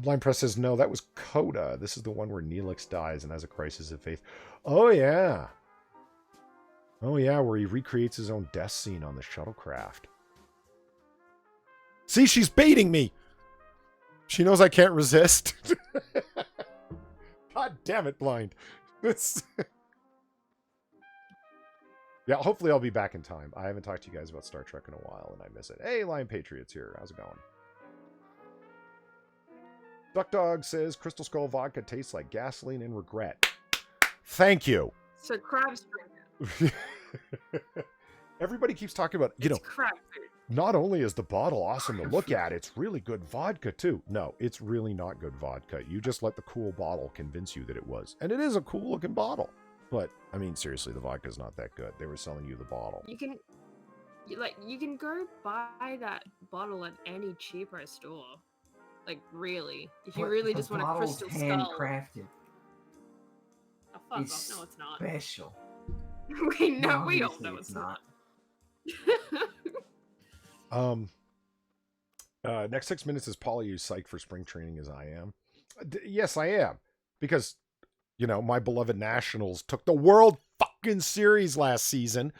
Blind Press says, no, that was Coda. This is the one where Neelix dies and has a crisis of faith. Oh, yeah. Oh, yeah, where he recreates his own death scene on the shuttlecraft. See, she's baiting me. She knows I can't resist. God damn it, Blind. Yeah, hopefully I'll be back in time. I haven't talked to you guys about Star Trek in a while, and I miss it. Hey, Lion Patriots here. How's it going? Duck Dog says, Crystal Skull vodka tastes like gasoline and regret. Thank you. So crabs drink it. Everybody keeps talking about, you know, crab food. Not only is the bottle awesome to look at, it's really good vodka too. No, it's really not good vodka. You just let the cool bottle convince you that it was. And it is a cool looking bottle. But, I mean, seriously, the vodka's not that good. They were selling you the bottle. You can go buy that bottle at any cheaper store. Like, really. If you really just want a Crystal Skull. Handcrafted. Oh, fuck off. No, it's not. Special. We all know it's not. Next 6 minutes is Polly, you psyched for spring training as I am. Yes, I am. Because, you know, my beloved Nationals took the World fucking Series last season.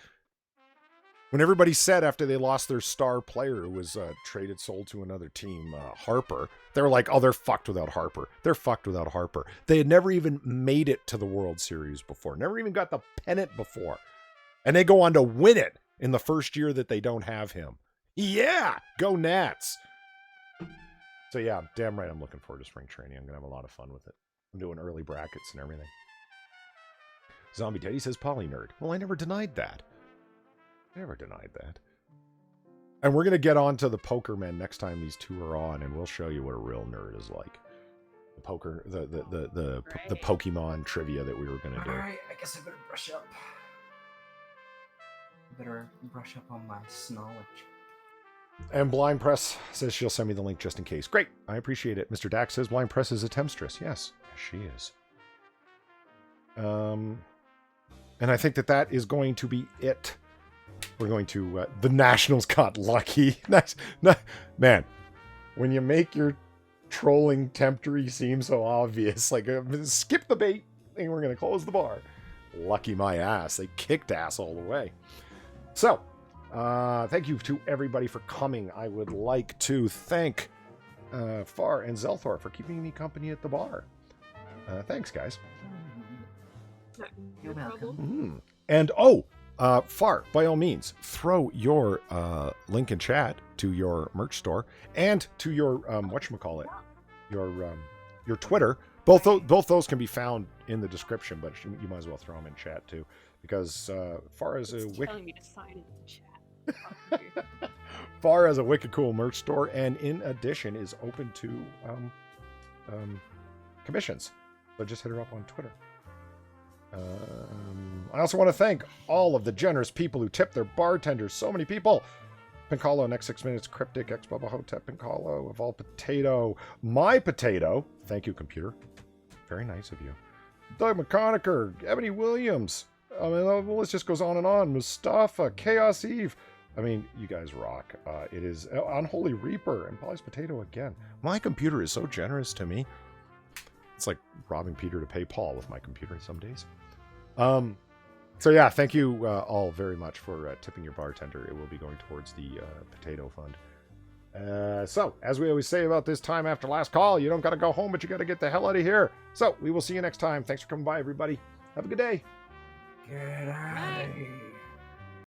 When everybody said after they lost their star player who was traded, sold to another team, Harper, they were like, oh, they're fucked without Harper. They're fucked without Harper. They had never even made it to the World Series before. Never even got the pennant before. And they go on to win it in the first year that they don't have him. Yeah! Go Nats! So yeah, damn right I'm looking forward to spring training. I'm going to have a lot of fun with it. I'm doing early brackets and everything. Zombie Teddy says poly nerd. Well, I never denied that. Never denied that. And we're going to get on to the poker men next time these two are on, and we'll show you what a real nerd is like. The poker, the Pokemon trivia that we were going to do. Alright, I guess I better brush up. Better brush up on my knowledge. And Blind Press says she'll send me the link just in case. Great. I appreciate it. Mr. Dax says Blind Press is a tempstress. Yes, she is. And I think that is going to be it. We're going to... the Nationals got lucky. Nice. Man, when you make your trolling temptery seem so obvious, like, skip the bait, and we're going to close the bar. Lucky my ass. They kicked ass all the way. So, thank you to everybody for coming. I would like to thank Far and Zelthor for keeping me company at the bar. Thanks, guys. You're welcome. And, Far, by all means, throw your link in chat to your merch store and to your, whatchamacallit, your Twitter. Both those can be found in the description, but you might as well throw them in chat, too. Because Far as a wicked... me to sign in the chat. Far as a wicked cool merch store, and in addition is open to commissions. So just hit her up on Twitter. I also want to thank all of the generous people who tip their bartenders. So many people. Pincalo, Next 6 Minutes, Cryptic, X Bubba Hotep, Pincalo, Evolved Potato, My Potato. Thank you, computer. Very nice of you. Doug McConaughey, Ebony Williams. I mean, the list just goes on and on. Mustafa, Chaos Eve. I mean, you guys rock. It is Unholy Reaper and Polly's Potato again. My computer is so generous to me. It's like robbing Peter to pay Paul with my computer some days. So yeah, thank you all very much for tipping your bartender. It will be going towards the potato fund. So, as we always say about this time after last call, you don't got to go home, but you got to get the hell out of here. So, we will see you next time. Thanks for coming by, everybody. Have a good day. Good eye.